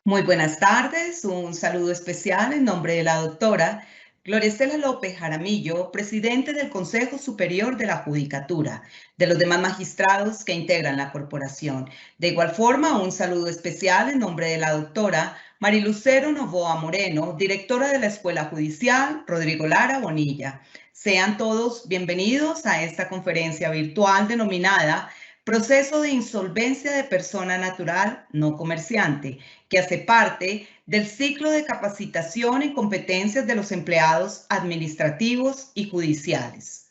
Muy buenas tardes, un saludo especial en nombre de la doctora Gloria Estela López Jaramillo, presidente del Consejo Superior de la Judicatura, de los demás magistrados que integran la corporación. De igual forma, un saludo especial en nombre de la doctora Marilucero Novoa Moreno, directora de la Escuela Judicial Rodrigo Lara Bonilla. Sean todos bienvenidos a esta conferencia virtual denominada Proceso de insolvencia de persona natural no comerciante, que hace parte del ciclo de capacitación en competencias de los empleados administrativos y judiciales.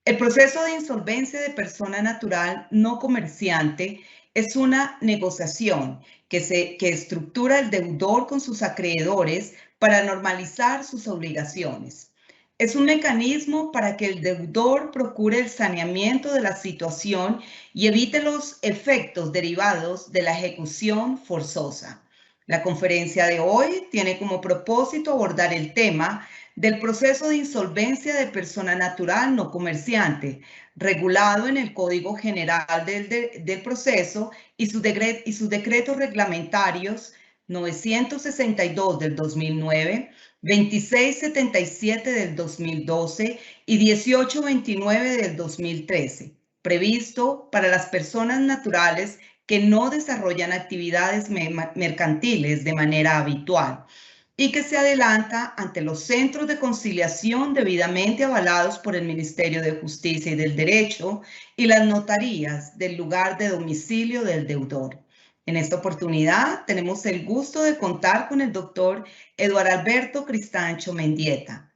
El proceso de insolvencia de persona natural no comerciante es una negociación que estructura el deudor con sus acreedores para normalizar sus obligaciones. Es un mecanismo para que el deudor procure el saneamiento de la situación y evite los efectos derivados de la ejecución forzosa. La conferencia de hoy tiene como propósito abordar el tema del proceso de insolvencia de persona natural no comerciante, regulado en el Código General del Proceso y sus decretos reglamentarios 962 del 2009, 2677 del 2012 y 1829 del 2013, previsto para las personas naturales que no desarrollan actividades mercantiles de manera habitual y que se adelanta ante los centros de conciliación debidamente avalados por el Ministerio de Justicia y del Derecho y las notarías del lugar de domicilio del deudor. En esta oportunidad tenemos el gusto de contar con el doctor Eduardo Alberto Cristancho Mendieta.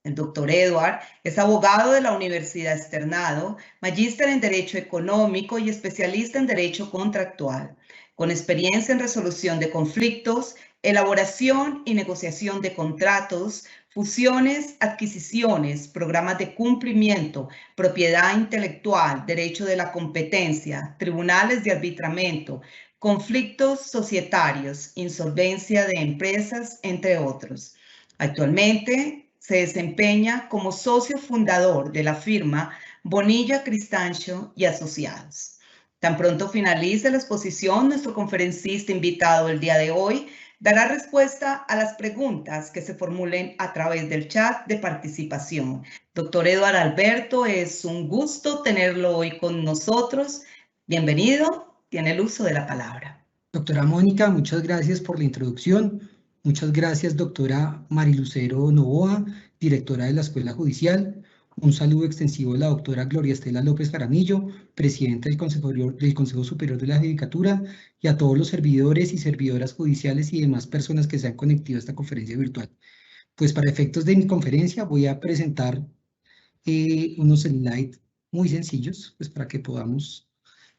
El doctor Eduard es abogado de la Universidad Externado, magíster en Derecho Económico y especialista en Derecho Contractual, con experiencia en resolución de conflictos, elaboración y negociación de contratos, fusiones, adquisiciones, programas de cumplimiento, propiedad intelectual, derecho de la competencia, tribunales de arbitramiento, conflictos societarios, insolvencia de empresas, entre otros. Actualmente se desempeña como socio fundador de la firma Bonilla, Cristancho y Asociados. Tan pronto finalice la exposición, nuestro conferencista invitado el día de hoy dará respuesta a las preguntas que se formulen a través del chat de participación. Doctor Eduardo Alberto, es un gusto tenerlo hoy con nosotros. Bienvenido, tiene el uso de la palabra. Doctora Mónica, muchas gracias por la introducción. Muchas gracias, doctora Marilucero Novoa, directora de la Escuela Judicial. Un saludo extensivo a la doctora Gloria Estela López Jaramillo, presidenta del Consejo Superior de la Judicatura, y a todos los servidores y servidoras judiciales y demás personas que se han conectado a esta conferencia virtual. Pues para efectos de mi conferencia voy a presentar unos slides muy sencillos, pues para que podamos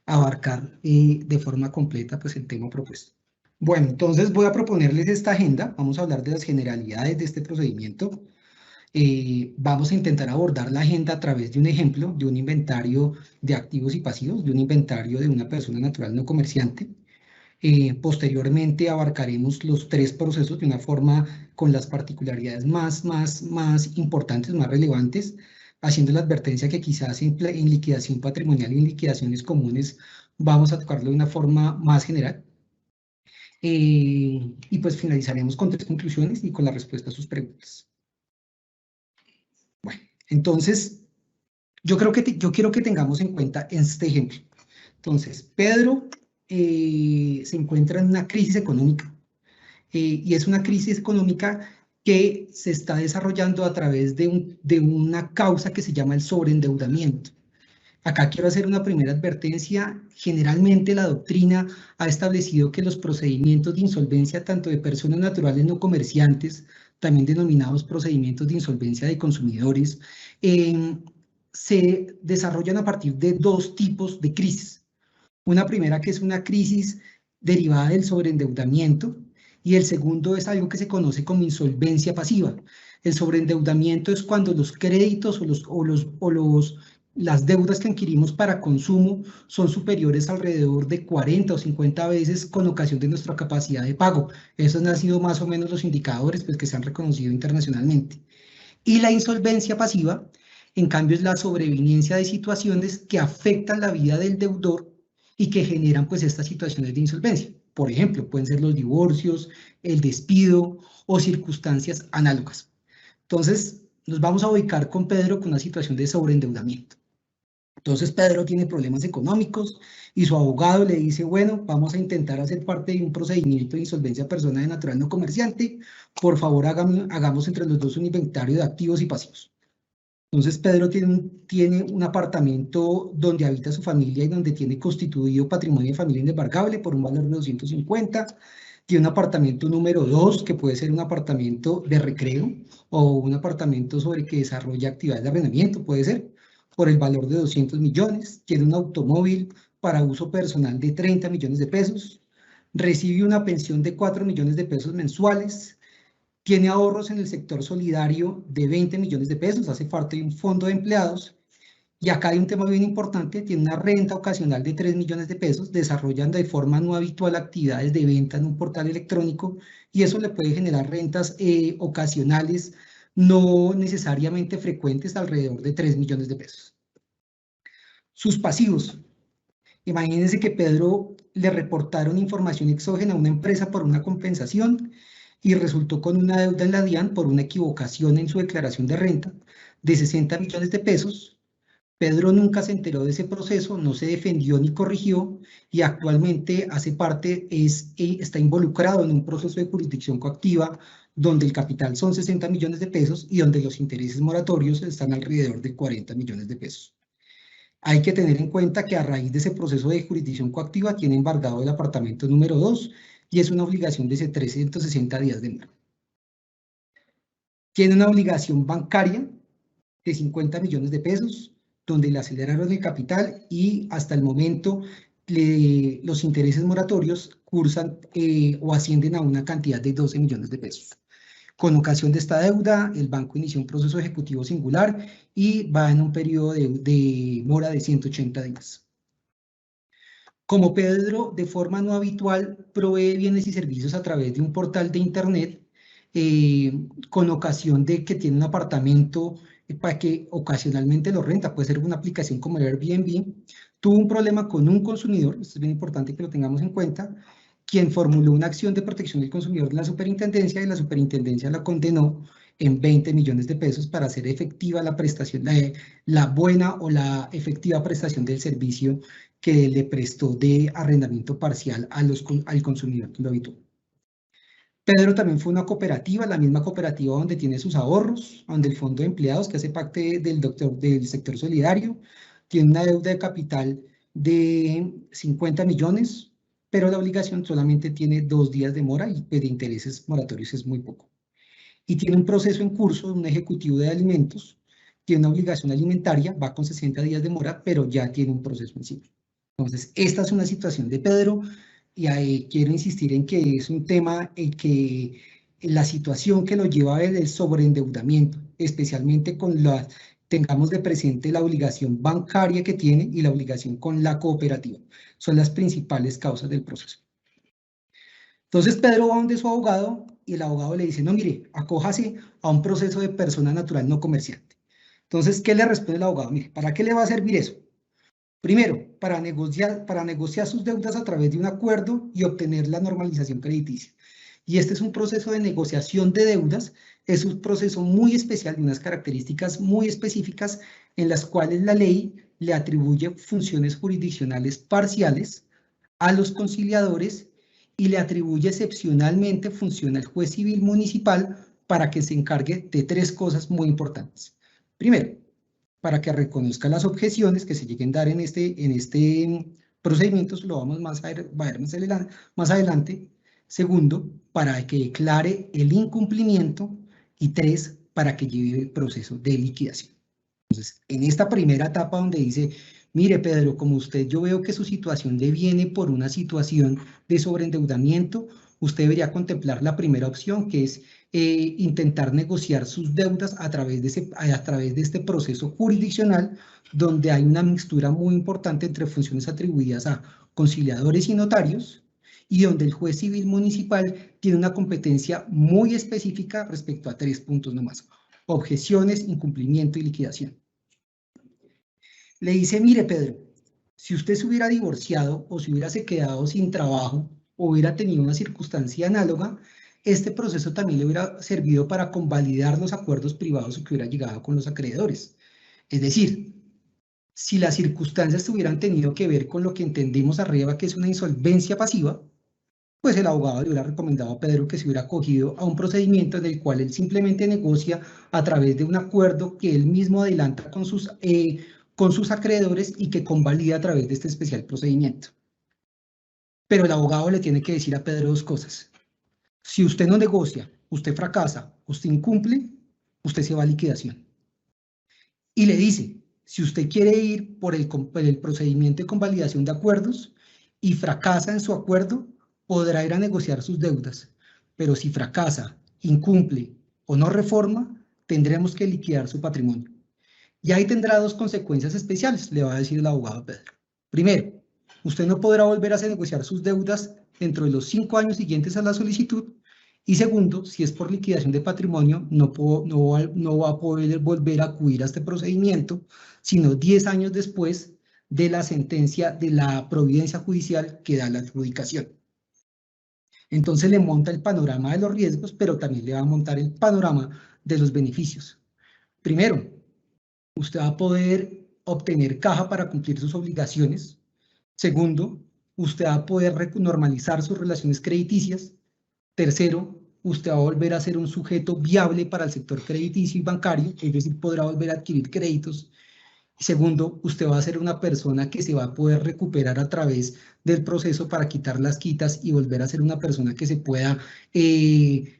abarcar de forma completa pues el tema propuesto. Bueno, entonces voy a proponerles esta agenda. Vamos a hablar de las generalidades de este procedimiento. Vamos a intentar abordar la agenda a través de un ejemplo, de un inventario de activos y pasivos, de un inventario de una persona natural no comerciante. Posteriormente abarcaremos los tres procesos de una forma con las particularidades más importantes, más relevantes, haciendo la advertencia que quizás en liquidación patrimonial y en liquidaciones comunes vamos a tocarlo de una forma más general. Y pues finalizaremos con tres conclusiones y con la respuesta a sus preguntas. Bueno, entonces yo quiero que tengamos en cuenta este ejemplo. Entonces, Pedro se encuentra en una crisis económica y es una crisis económica que se está desarrollando a través de una causa que se llama el sobreendeudamiento. Acá quiero hacer una primera advertencia. Generalmente la doctrina ha establecido que los procedimientos de insolvencia tanto de personas naturales no comerciantes, también denominados procedimientos de insolvencia de consumidores, se desarrollan a partir de dos tipos de crisis. Una primera que es una crisis derivada del sobreendeudamiento y el segundo es algo que se conoce como insolvencia pasiva. El sobreendeudamiento es cuando los créditos las deudas que adquirimos para consumo son superiores alrededor de 40 o 50 veces con ocasión de nuestra capacidad de pago. Esos han sido más o menos los indicadores pues, que se han reconocido internacionalmente. Y la insolvencia pasiva, en cambio, es la sobreveniencia de situaciones que afectan la vida del deudor y que generan pues estas situaciones de insolvencia. Por ejemplo, pueden ser los divorcios, el despido o circunstancias análogas. Entonces, nos vamos a ubicar con Pedro con una situación de sobreendeudamiento. Entonces Pedro tiene problemas económicos y su abogado le dice, bueno, vamos a intentar hacer parte de un procedimiento de insolvencia personal natural no comerciante. Por favor, hagamos entre los dos un inventario de activos y pasivos. Entonces Pedro tiene un apartamento donde habita su familia y donde tiene constituido patrimonio de familia inembargable por un valor de 250. Tiene un apartamento número 2, que puede ser un apartamento de recreo o un apartamento sobre que desarrolla actividades de arrendamiento, puede ser, por el valor de 200 millones. Tiene un automóvil para uso personal de 30 millones de pesos. Recibe una pensión de 4 millones de pesos mensuales. Tiene ahorros en el sector solidario de 20 millones de pesos, hace parte de un fondo de empleados. Y acá hay un tema bien importante, tiene una renta ocasional de 3 millones de pesos, desarrollan de forma no habitual actividades de venta en un portal electrónico y eso le puede generar rentas ocasionales no necesariamente frecuentes, alrededor de 3 millones de pesos. Sus pasivos. Imagínense que Pedro le reportaron información exógena a una empresa por una compensación y resultó con una deuda en la DIAN por una equivocación en su declaración de renta de 60 millones de pesos. Pedro nunca se enteró de ese proceso, no se defendió ni corrigió y actualmente hace parte, está involucrado en un proceso de jurisdicción coactiva donde el capital son 60 millones de pesos y donde los intereses moratorios están alrededor de 40 millones de pesos. Hay que tener en cuenta que a raíz de ese proceso de jurisdicción coactiva tiene embargado el apartamento número 2 y es una obligación de 360 días de mora. Tiene una obligación bancaria de 50 millones de pesos, donde le aceleraron el capital y hasta el momento los intereses moratorios cursan o ascienden a una cantidad de 12 millones de pesos. Con ocasión de esta deuda, el banco inició un proceso ejecutivo singular y va en un periodo de mora de 180 días. Como Pedro, de forma no habitual, provee bienes y servicios a través de un portal de internet, con ocasión de que tiene un apartamento para que ocasionalmente lo renta, puede ser una aplicación como el Airbnb, tuvo un problema con un consumidor, esto es bien importante que lo tengamos en cuenta, quien formuló una acción de protección del consumidor en la superintendencia y la superintendencia la condenó en 20 millones de pesos para hacer efectiva la prestación, la buena o la efectiva prestación del servicio que le prestó de arrendamiento parcial al consumidor que lo habitó. Pedro también fue una cooperativa, la misma cooperativa donde tiene sus ahorros, donde el fondo de empleados, que hace parte del sector solidario, tiene una deuda de capital de 50 millones, pero la obligación solamente tiene 2 días de mora y de intereses moratorios es muy poco. Y tiene un proceso en curso, un ejecutivo de alimentos, tiene una obligación alimentaria, va con 60 días de mora, pero ya tiene un proceso encima. Entonces, esta es una situación de Pedro. Y ahí quiero insistir en que es un tema en que la situación que lo lleva a ver el sobreendeudamiento, especialmente tengamos de presente la obligación bancaria que tiene y la obligación con la cooperativa. Son las principales causas del proceso. Entonces Pedro va donde su abogado y el abogado le dice, no, mire, acójase a un proceso de persona natural no comerciante. Entonces, ¿qué le responde el abogado? Mire, ¿para qué le va a servir eso? Primero, para negociar sus deudas a través de un acuerdo y obtener la normalización crediticia. Y este es un proceso de negociación de deudas, es un proceso muy especial, de unas características muy específicas en las cuales la ley le atribuye funciones jurisdiccionales parciales a los conciliadores y le atribuye excepcionalmente función al juez civil municipal para que se encargue de 3 cosas muy importantes. Primero, para que reconozca las objeciones que se lleguen a dar en este procedimiento, lo vamos a ver más adelante. Segundo, para que declare el incumplimiento. Y 3, para que lleve el proceso de liquidación. Entonces, en esta primera etapa donde dice, mire Pedro, como usted, yo veo que su situación le viene por una situación de sobreendeudamiento, usted debería contemplar la primera opción, que es intentar negociar sus deudas a través de este proceso jurisdiccional, donde hay una mixtura muy importante entre funciones atribuidas a conciliadores y notarios, y donde el juez civil municipal tiene una competencia muy específica respecto a 3 puntos nomás: objeciones, incumplimiento y liquidación. Le dice, mire Pedro, si usted se hubiera divorciado o se hubiera quedado sin trabajo hubiera tenido una circunstancia análoga, este proceso también le hubiera servido para convalidar los acuerdos privados que hubiera llegado con los acreedores. Es decir, si las circunstancias hubieran tenido que ver con lo que entendimos arriba, que es una insolvencia pasiva, pues el abogado le hubiera recomendado a Pedro que se hubiera acogido a un procedimiento en el cual él simplemente negocia a través de un acuerdo que él mismo adelanta con sus acreedores y que convalida a través de este especial procedimiento. Pero el abogado le tiene que decir a Pedro dos cosas. Si usted no negocia, usted fracasa, usted incumple, usted se va a liquidación. Y le dice, si usted quiere ir por el procedimiento de convalidación de acuerdos y fracasa en su acuerdo, podrá ir a negociar sus deudas. Pero si fracasa, incumple o no reforma, tendremos que liquidar su patrimonio. Y ahí tendrá dos consecuencias especiales, le va a decir el abogado Pedro. Primero, usted no podrá volver a negociar sus deudas dentro de los 5 años siguientes a la solicitud. Y segundo, si es por liquidación de patrimonio, no va a poder volver a acudir a este procedimiento, sino 10 años después de la sentencia de la providencia judicial que da la adjudicación. Entonces le monta el panorama de los riesgos, pero también le va a montar el panorama de los beneficios. Primero, usted va a poder obtener caja para cumplir sus obligaciones. Segundo, usted va a poder normalizar sus relaciones crediticias. Tercero, usted va a volver a ser un sujeto viable para el sector crediticio y bancario, es decir, podrá volver a adquirir créditos. Segundo, usted va a ser una persona que se va a poder recuperar a través del proceso para quitar las quitas y volver a ser una persona que se pueda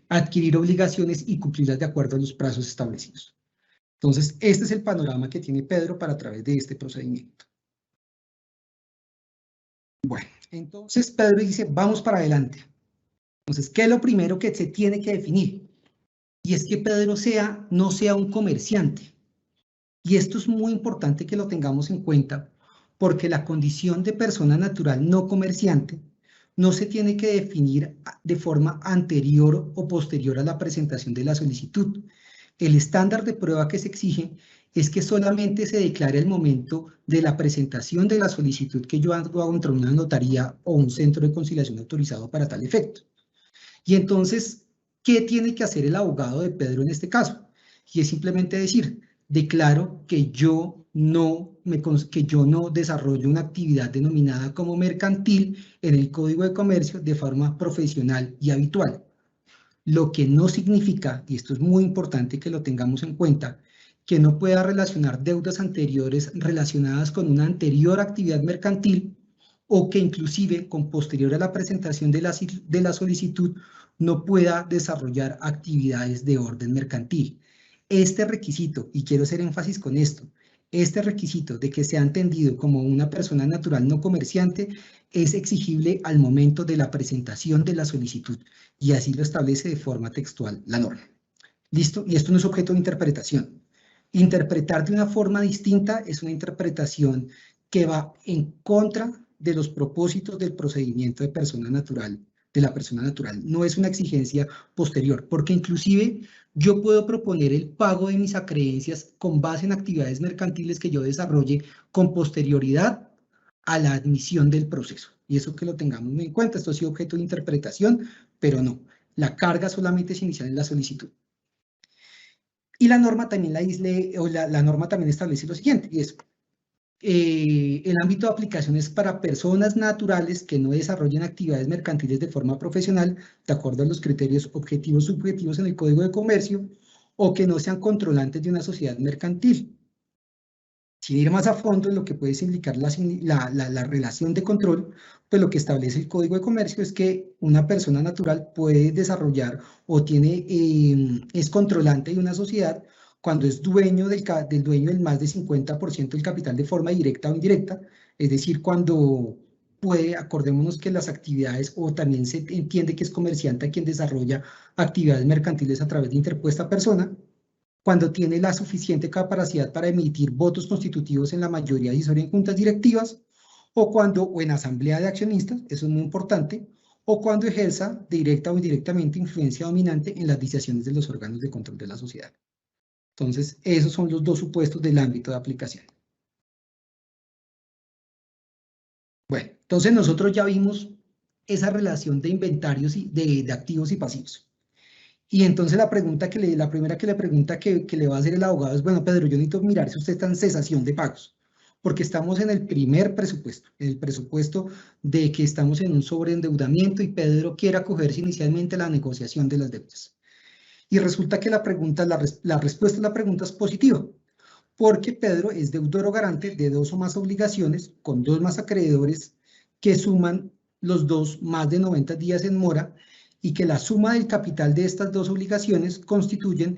adquirir obligaciones y cumplirlas de acuerdo a los plazos establecidos. Entonces, este es el panorama que tiene Pedro para a través de este procedimiento. Bueno, entonces Pedro dice, vamos para adelante. Entonces, ¿qué es lo primero que se tiene que definir? Y es que Pedro no sea un comerciante. Y esto es muy importante que lo tengamos en cuenta, porque la condición de persona natural no comerciante no se tiene que definir de forma anterior o posterior a la presentación de la solicitud. El estándar de prueba que se exige es que solamente se declare el momento de la presentación de la solicitud que yo hago entre una notaría o un centro de conciliación autorizado para tal efecto. Y entonces, ¿qué tiene que hacer el abogado de Pedro en este caso? Y es simplemente decir, declaro que yo no desarrollo una actividad denominada como mercantil en el Código de Comercio de forma profesional y habitual. Lo que no significa, y esto es muy importante que lo tengamos en cuenta, que no pueda relacionar deudas anteriores relacionadas con una anterior actividad mercantil o que inclusive con posterior a la presentación de la solicitud no pueda desarrollar actividades de orden mercantil. Este requisito, y quiero hacer énfasis con esto, este requisito de que sea entendido como una persona natural no comerciante es exigible al momento de la presentación de la solicitud y así lo establece de forma textual la norma. ¿Listo? Y esto no es objeto de interpretación. Interpretar de una forma distinta es una interpretación que va en contra de los propósitos del procedimiento de persona natural, de la persona natural. No es una exigencia posterior, porque inclusive yo puedo proponer el pago de mis acreencias con base en actividades mercantiles que yo desarrolle con posterioridad a la admisión del proceso. Y eso que lo tengamos muy en cuenta. Esto ha sido objeto de interpretación, pero no. La carga solamente es inicial en la solicitud. Y la norma también la norma también establece lo siguiente, y es el ámbito de aplicación es para personas naturales que no desarrollen actividades mercantiles de forma profesional, de acuerdo a los criterios objetivos y subjetivos en el Código de Comercio, o que no sean controlantes de una sociedad mercantil. Sin ir más a fondo en lo que puede indicar la relación de control, pues lo que establece el Código de Comercio es que una persona natural puede desarrollar o es controlante de una sociedad cuando es dueño del más del 50% del capital de forma directa o indirecta, es decir, cuando puede, acordémonos que las actividades, o también se entiende que es comerciante a quien desarrolla actividades mercantiles a través de interpuesta persona, cuando tiene la suficiente capacidad para emitir votos constitutivos en la mayoría decisoria en juntas directivas, o en asamblea de accionistas, eso es muy importante, o cuando ejerza directa o indirectamente influencia dominante en las decisiones de los órganos de control de la sociedad. Entonces, esos son los dos supuestos del ámbito de aplicación. Bueno, entonces nosotros ya vimos esa relación de inventarios y de activos y pasivos. Y entonces la primera que le pregunta que le va a hacer el abogado es, bueno, Pedro, yo necesito mirar si usted está en cesación de pagos, porque estamos en el primer presupuesto, en el presupuesto de que estamos en un sobreendeudamiento y Pedro quiere acogerse inicialmente a la negociación de las deudas. Y resulta que la respuesta a la pregunta es positiva, porque Pedro es deudor o garante de 2 o más obligaciones con 2 más acreedores que suman los 2 más de 90 días en mora y que la suma del capital de estas 2 obligaciones constituyen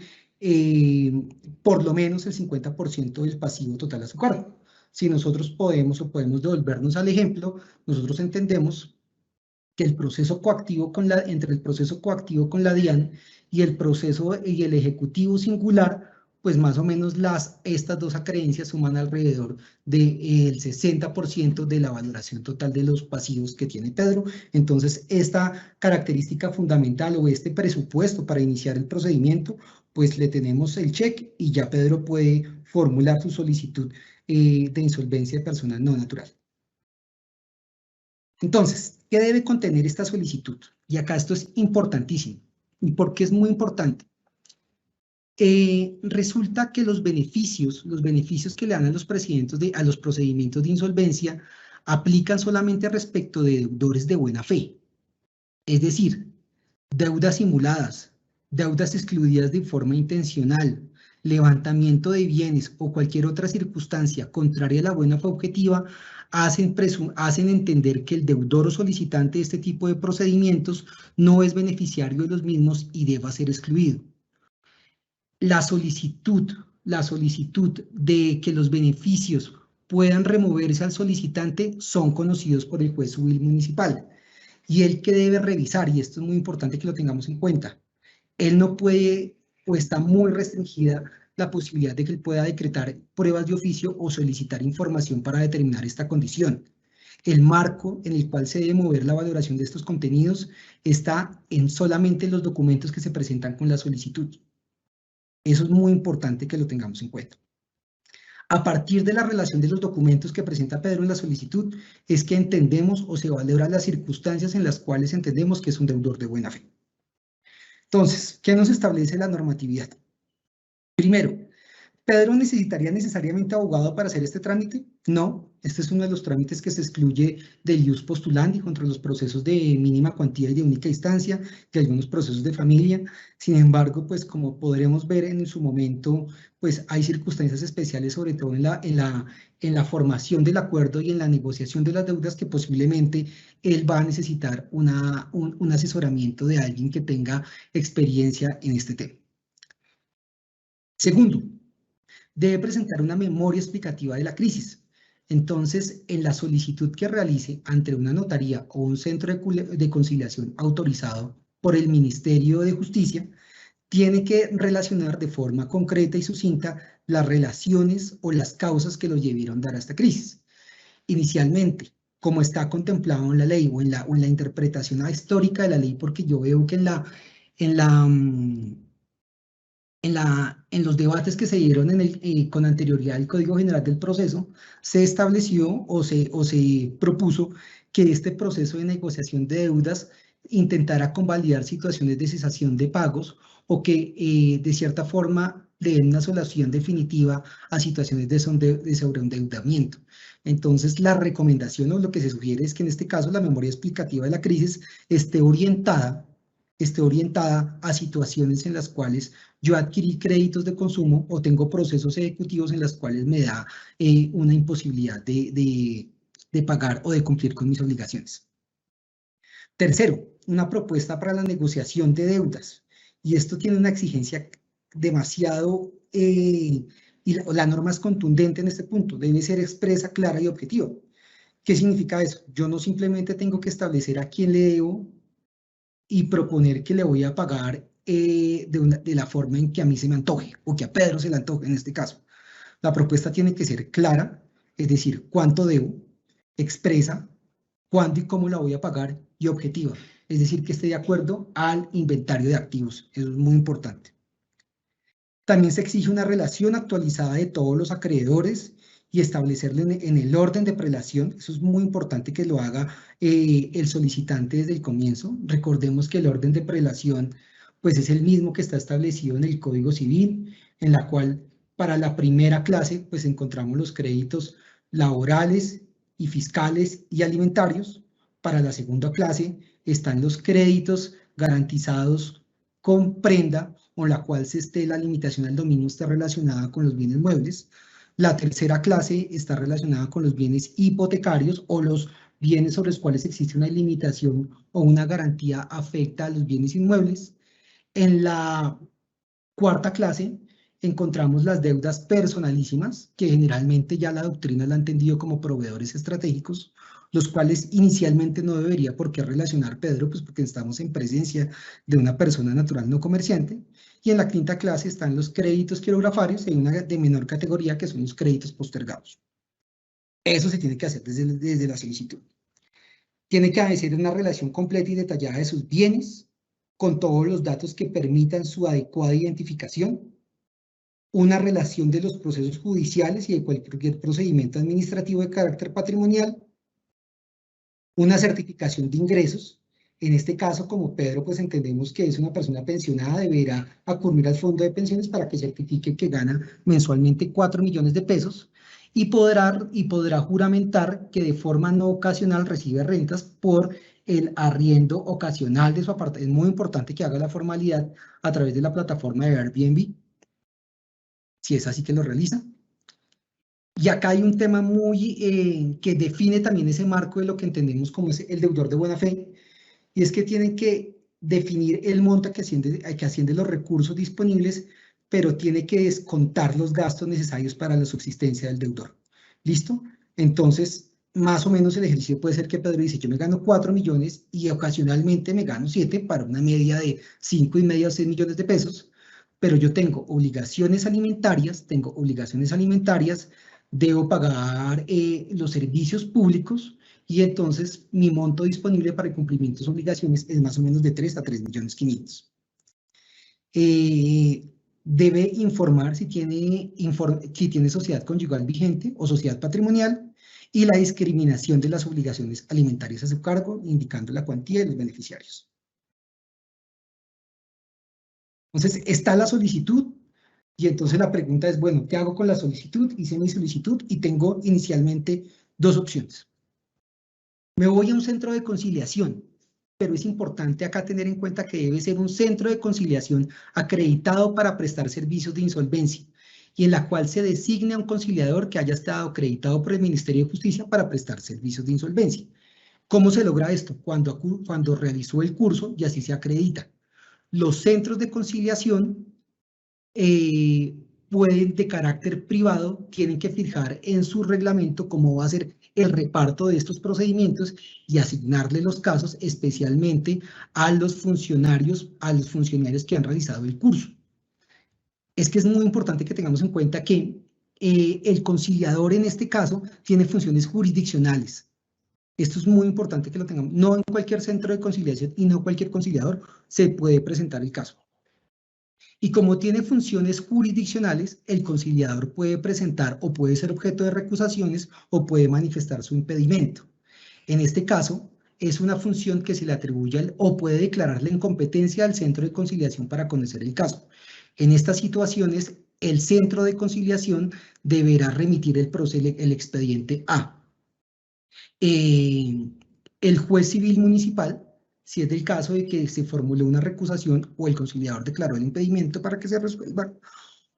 por lo menos el 50% del pasivo total a su cargo. Si nosotros podemos devolvernos al ejemplo, nosotros entendemos que el proceso coactivo entre el proceso coactivo con la DIAN y el ejecutivo singular, pues más o menos estas 2 acreencias suman alrededor del 60% de la valoración total de los pasivos que tiene Pedro. Entonces, esta característica fundamental o este presupuesto para iniciar el procedimiento, pues le tenemos el check y ya Pedro puede formular su solicitud de insolvencia de persona no natural. Entonces, ¿qué debe contener esta solicitud? Y acá esto es importantísimo. ¿Y por qué es muy importante? Resulta que los beneficios que le dan a los procedimientos de insolvencia aplican solamente respecto de deudores de buena fe. Es decir, deudas simuladas, deudas excluidas de forma intencional, levantamiento de bienes o cualquier otra circunstancia contraria a la buena fe objetiva hacen entender que el deudor o solicitante de este tipo de procedimientos no es beneficiario de los mismos y deba ser excluido. La solicitud de que los beneficios puedan removerse al solicitante son conocidos por el juez civil municipal. Y él que debe revisar, y esto es muy importante que lo tengamos en cuenta, él no puede o está muy restringida la posibilidad de que él pueda decretar pruebas de oficio o solicitar información para determinar esta condición. El marco en el cual se debe mover la valoración de estos contenidos está en solamente los documentos que se presentan con la solicitud. Eso es muy importante que lo tengamos en cuenta. A partir de la relación de los documentos que presenta Pedro en la solicitud, es que entendemos o se valoran las circunstancias en las cuales entendemos que es un deudor de buena fe. Entonces, ¿qué nos establece la normatividad? Primero, ¿Pedro necesitaría necesariamente abogado para hacer este trámite? No, este es uno de los trámites que se excluye del ius postulandi contra los procesos de mínima cuantía y de única instancia, de algunos procesos de familia. Sin embargo, pues como podremos ver en su momento, pues hay circunstancias especiales, sobre todo en la formación del acuerdo y en la negociación de las deudas, que posiblemente él va a necesitar un asesoramiento de alguien que tenga experiencia en este tema. Segundo, debe presentar una memoria explicativa de la crisis. Entonces, en la solicitud que realice ante una notaría o un centro de conciliación autorizado por el Ministerio de Justicia, tiene que relacionar de forma concreta y sucinta las relaciones o las causas que lo llevaron a dar a esta crisis. Inicialmente, como está contemplado en la ley o en la interpretación histórica de la ley, porque yo veo que en los debates que se dieron con anterioridad al Código General del Proceso, se estableció o se propuso que este proceso de negociación de deudas intentara convalidar situaciones de cesación de pagos o que de cierta forma le den una solución definitiva a situaciones de sobreendeudamiento. Entonces, la recomendación o lo que se sugiere es que en este caso la memoria explicativa de la crisis esté orientada a situaciones en las cuales yo adquirí créditos de consumo o tengo procesos ejecutivos en los cuales me da una imposibilidad de pagar o de cumplir con mis obligaciones. Tercero, una propuesta para la negociación de deudas. Y esto tiene una exigencia demasiado, y la norma es contundente en este punto, debe ser expresa, clara y objetiva. ¿Qué significa eso? Yo no simplemente tengo que establecer a quién le debo y proponer que le voy a pagar de la forma en que a mí se me antoje, o que a Pedro se le antoje en este caso. La propuesta tiene que ser clara, es decir, cuánto debo, expresa, cuándo y cómo la voy a pagar, y objetiva, es decir, que esté de acuerdo al inventario de activos. Eso es muy importante. También se exige una relación actualizada de todos los acreedores y establecerlo en el orden de prelación. Eso es muy importante que lo haga el solicitante desde el comienzo. Recordemos que el orden de prelación pues es el mismo que está establecido en el Código Civil, en la cual para la primera clase pues encontramos los créditos laborales y fiscales y alimentarios. Para la segunda clase están los créditos garantizados con prenda, o la cual se esté la limitación al dominio está relacionada con los bienes muebles. La tercera clase está relacionada con los bienes hipotecarios o los bienes sobre los cuales existe una limitación o una garantía afecta a los bienes inmuebles. En la cuarta clase encontramos las deudas personalísimas, que generalmente ya la doctrina la ha entendido como proveedores estratégicos, los cuales inicialmente no debería por qué relacionar Pedro, pues porque estamos en presencia de una persona natural no comerciante. Y en la quinta clase están los créditos quirografarios, y hay una de menor categoría que son los créditos postergados. Eso se tiene que hacer desde la solicitud. Tiene que hacer una relación completa y detallada de sus bienes, con todos los datos que permitan su adecuada identificación, una relación de los procesos judiciales y de cualquier procedimiento administrativo de carácter patrimonial, una certificación de ingresos. En este caso, como Pedro, pues entendemos que es una persona pensionada, deberá acudir al fondo de pensiones para que certifique que gana mensualmente 4 millones de pesos y podrá juramentar que de forma no ocasional recibe rentas por el arriendo ocasional de su apartamento. Es muy importante que haga la formalidad a través de la plataforma de Airbnb, si es así que lo realiza. Y acá hay un tema muy que define también ese marco de lo que entendemos como es el deudor de buena fe, y es que tienen que definir el monto que asciende los recursos disponibles, pero tiene que descontar los gastos necesarios para la subsistencia del deudor. ¿Listo? Entonces, más o menos el ejercicio puede ser que Pedro dice, yo me gano 4 millones y ocasionalmente me gano 7 para una media de 5,5 o 6 millones de pesos, pero yo tengo obligaciones alimentarias, debo pagar los servicios públicos, y entonces mi monto disponible para el cumplimiento de sus obligaciones es más o menos de 3 a 3,5 millones. Debe informar si tiene sociedad conyugal vigente o sociedad patrimonial, y la discriminación de las obligaciones alimentarias a su cargo, indicando la cuantía de los beneficiarios. Entonces, está la solicitud, y entonces la pregunta es, bueno, ¿qué hago con la solicitud? Hice mi solicitud y tengo inicialmente dos opciones. Me voy a un centro de conciliación, pero es importante acá tener en cuenta que debe ser un centro de conciliación acreditado para prestar servicios de insolvencia, y en la cual se designe a un conciliador que haya estado acreditado por el Ministerio de Justicia para prestar servicios de insolvencia. ¿Cómo se logra esto? Cuando realizó el curso y así se acredita. Los centros de conciliación pueden, de carácter privado, tienen que fijar en su reglamento cómo va a ser el reparto de estos procedimientos y asignarle los casos especialmente a los funcionarios que han realizado el curso. Es que es muy importante que tengamos en cuenta que el conciliador en este caso tiene funciones jurisdiccionales. Esto es muy importante que lo tengamos. No en cualquier centro de conciliación y no cualquier conciliador se puede presentar el caso. Y como tiene funciones jurisdiccionales, el conciliador puede presentar o puede ser objeto de recusaciones o puede manifestar su impedimento. En este caso, es una función que se le atribuye o puede declarar la incompetencia al centro de conciliación para conocer el caso. En estas situaciones, el centro de conciliación deberá remitir el expediente a el juez civil municipal, si es del caso de que se formule una recusación o el conciliador declaró el impedimento para que se resuelva,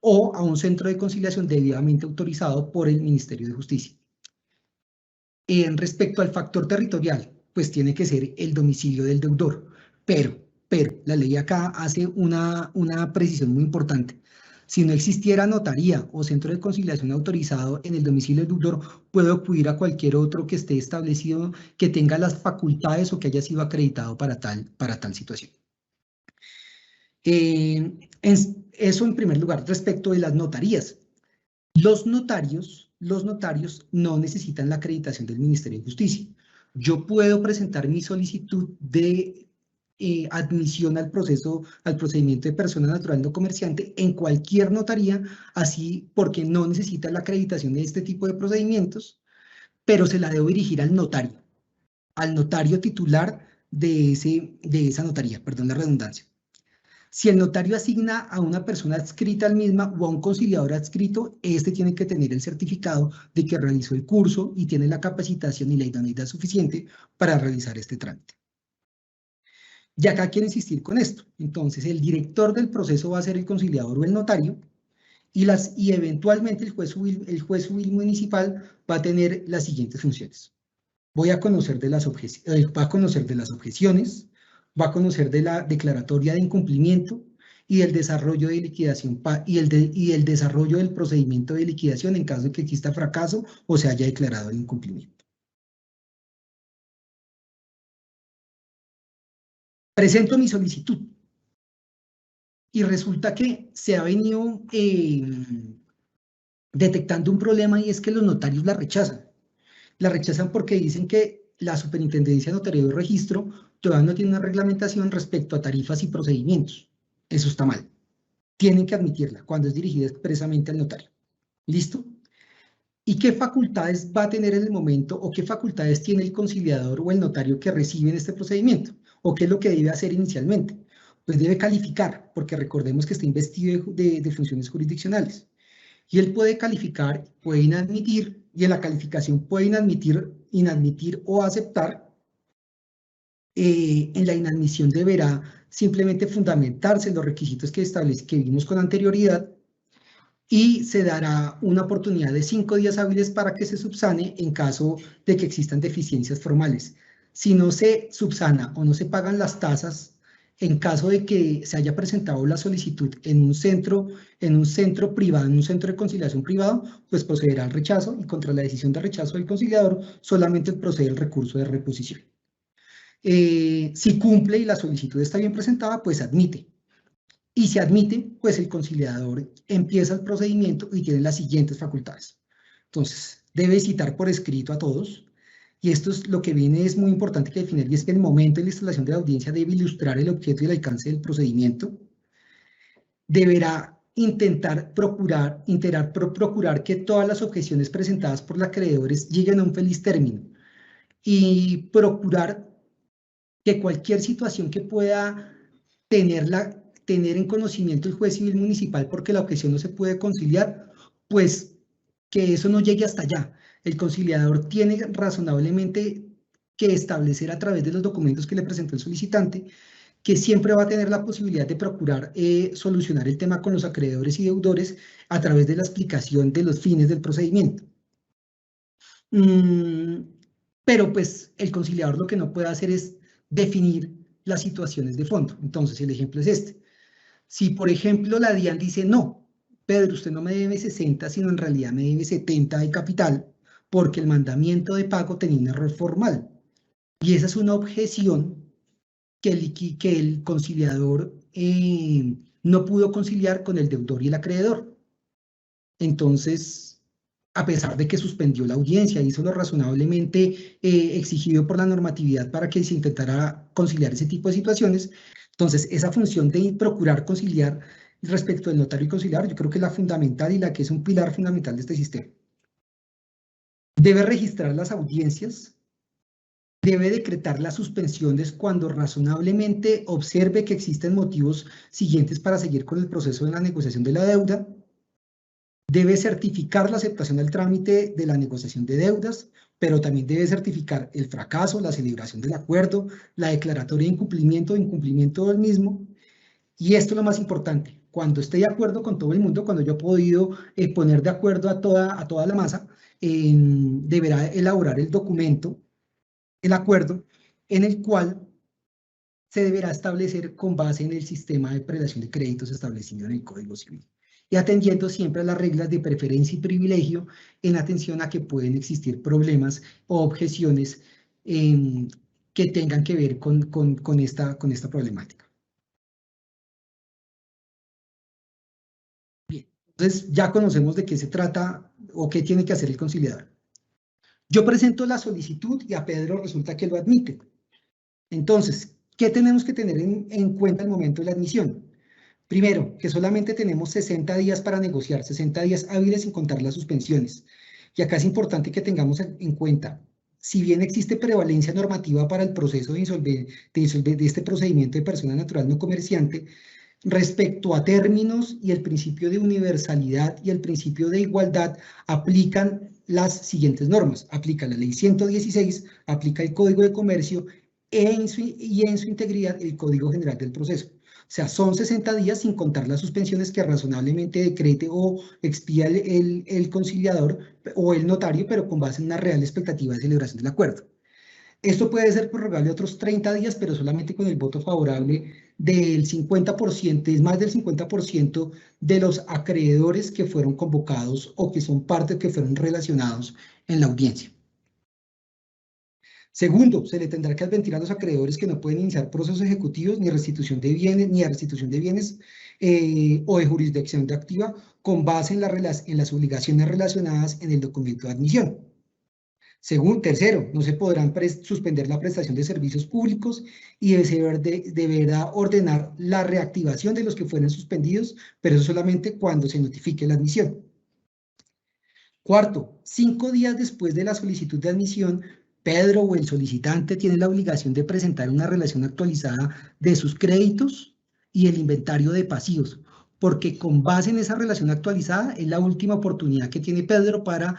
o a un centro de conciliación debidamente autorizado por el Ministerio de Justicia. Respecto al factor territorial, pues tiene que ser el domicilio del deudor, pero la ley acá hace una precisión muy importante. Si no existiera notaría o centro de conciliación autorizado en el domicilio del deudor, puede acudir a cualquier otro que esté establecido, que tenga las facultades o que haya sido acreditado para tal situación. Eso en primer lugar. Respecto de las notarías, los notarios no necesitan la acreditación del Ministerio de Justicia. Yo puedo presentar mi solicitud de admisión al procedimiento de persona natural no comerciante en cualquier notaría, así porque no necesita la acreditación de este tipo de procedimientos, pero se la debo dirigir al notario titular de esa notaría, perdón la redundancia. Si el notario asigna a una persona adscrita al misma o a un conciliador adscrito, este tiene que tener el certificado de que realizó el curso y tiene la capacitación y la idoneidad suficiente para realizar este trámite. Y acá quiero insistir con esto. Entonces, el director del proceso va a ser el conciliador o el notario, y eventualmente el juez civil municipal va a tener las siguientes funciones. Va a conocer de las objeciones, va a conocer de la declaratoria de incumplimiento y del desarrollo de liquidación y el desarrollo del procedimiento de liquidación en caso de que exista fracaso o se haya declarado el incumplimiento. Presento mi solicitud y resulta que se ha venido detectando un problema, y es que los notarios la rechazan. La rechazan porque dicen que la Superintendencia de Notaría y Registro todavía no tiene una reglamentación respecto a tarifas y procedimientos. Eso está mal. Tienen que admitirla cuando es dirigida expresamente al notario. ¿Listo? ¿Y qué facultades va a tener en el momento, o qué facultades tiene el conciliador o el notario que recibe en este procedimiento? ¿O qué es lo que debe hacer inicialmente? Pues debe calificar, porque recordemos que está investido de funciones jurisdiccionales. Y él puede calificar, puede inadmitir, y en la calificación puede inadmitir o aceptar. En la inadmisión deberá simplemente fundamentarse en los requisitos que vimos con anterioridad, y se dará una oportunidad de 5 días hábiles para que se subsane en caso de que existan deficiencias formales. Si no se subsana o no se pagan las tasas, en caso de que se haya presentado la solicitud en un centro privado, en un centro de conciliación privado, pues procederá al rechazo, y contra la decisión de rechazo del conciliador solamente procede el recurso de reposición. Si cumple y la solicitud está bien presentada, pues admite. Y si admite, pues el conciliador empieza el procedimiento y tiene las siguientes facultades. Entonces, debe citar por escrito a todos, y esto es lo que viene, es muy importante que definir, y es que el momento de la instalación de la audiencia debe ilustrar el objeto y el alcance del procedimiento. Deberá procurar que todas las objeciones presentadas por los acreedores lleguen a un feliz término, y procurar que cualquier situación que pueda tener en conocimiento el juez civil municipal porque la objeción no se puede conciliar, pues que eso no llegue hasta allá. El conciliador tiene razonablemente que establecer a través de los documentos que le presentó el solicitante que siempre va a tener la posibilidad de procurar solucionar el tema con los acreedores y deudores a través de la explicación de los fines del procedimiento. Pero pues el conciliador lo que no puede hacer es definir las situaciones de fondo. Entonces el ejemplo es este. Si, por ejemplo, la DIAN dice, no, Pedro, usted no me debe 60, sino en realidad me debe 70 de capital, porque el mandamiento de pago tenía un error formal. Y esa es una objeción que el conciliador no pudo conciliar con el deudor y el acreedor. Entonces, a pesar de que suspendió la audiencia, hizo lo razonablemente exigido por la normatividad para que se intentara conciliar ese tipo de situaciones. Entonces, esa función de procurar conciliar respecto del notario y conciliador, yo creo que es la fundamental y la que es un pilar fundamental de este sistema. Debe registrar las audiencias, debe decretar las suspensiones cuando razonablemente observe que existen motivos siguientes para seguir con el proceso de la negociación de la deuda. Debe certificar la aceptación del trámite de la negociación de deudas, pero también debe certificar el fracaso, la celebración del acuerdo, la declaratoria de incumplimiento o incumplimiento del mismo. Y esto es lo más importante, cuando esté de acuerdo con todo el mundo, cuando yo he podido poner de acuerdo a toda la masa, deberá elaborar el documento, el acuerdo, en el cual se deberá establecer con base en el sistema de prelación de créditos establecido en el Código Civil, y atendiendo siempre a las reglas de preferencia y privilegio en atención a que pueden existir problemas o objeciones que tengan que ver con esta problemática. Bien, entonces ya conocemos de qué se trata o qué tiene que hacer el conciliador. Yo presento la solicitud y a Pedro resulta que lo admite. Entonces, ¿qué tenemos que tener en cuenta al momento de la admisión? Primero, que solamente tenemos 60 días para negociar, 60 días hábiles sin contar las suspensiones. Y acá es importante que tengamos en cuenta, si bien existe prevalencia normativa para el proceso de este procedimiento de persona natural no comerciante, respecto a términos y el principio de universalidad y el principio de igualdad, aplican las siguientes normas. Aplica la ley 116, aplica el Código de Comercio y en su integridad el Código General del Proceso. O sea, son 60 días sin contar las suspensiones que razonablemente decrete o expida el conciliador o el notario, pero con base en una real expectativa de celebración del acuerdo. Esto puede ser prorrogable otros 30 días, pero solamente con el voto favorable del 50%, es más del 50% de los acreedores que fueron convocados o que son parte que fueron relacionados en la audiencia. Segundo, se le tendrá que advertir a los acreedores que no pueden iniciar procesos ejecutivos ni restitución de bienes, o de jurisdicción de activa con base en las obligaciones relacionadas en el documento de admisión. Tercero, no se podrán suspender la prestación de servicios públicos y deberá ordenar la reactivación de los que fueron suspendidos, pero eso solamente cuando se notifique la admisión. Cuarto, 5 días después de la solicitud de admisión, Pedro o el solicitante tiene la obligación de presentar una relación actualizada de sus créditos y el inventario de pasivos, porque con base en esa relación actualizada es la última oportunidad que tiene Pedro para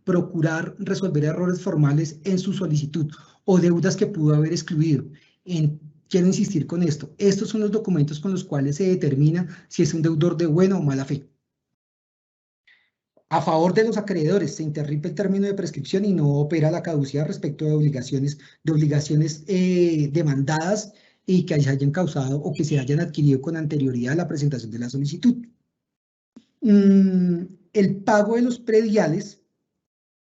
procurar resolver errores formales en su solicitud o deudas que pudo haber excluido. Quiero insistir con esto. Estos son los documentos con los cuales se determina si es un deudor de buena o mala fe. A favor de los acreedores, se interrumpe el término de prescripción y no opera la caducidad respecto de obligaciones demandadas y que se hayan causado o que se hayan adquirido con anterioridad a la presentación de la solicitud. El pago de los prediales,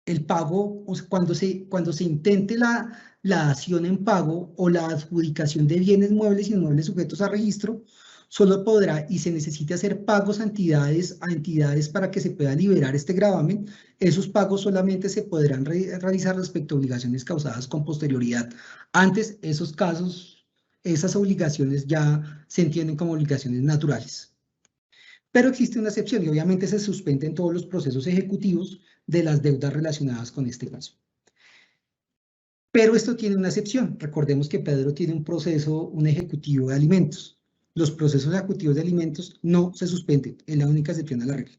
el pago, o sea, cuando se intente la dación en pago o la adjudicación de bienes muebles y inmuebles sujetos a registro, solo podrá y se necesite hacer pagos a entidades para que se pueda liberar este gravamen. Esos pagos solamente se podrán realizar respecto a obligaciones causadas con posterioridad. Antes, esos casos, esas obligaciones ya se entienden como obligaciones naturales. Pero existe una excepción y obviamente se suspenden todos los procesos ejecutivos de las deudas relacionadas con este caso. Pero esto tiene una excepción. Recordemos que Pedro tiene un ejecutivo de alimentos. Los procesos ejecutivos de alimentos no se suspenden, es la única excepción a la regla.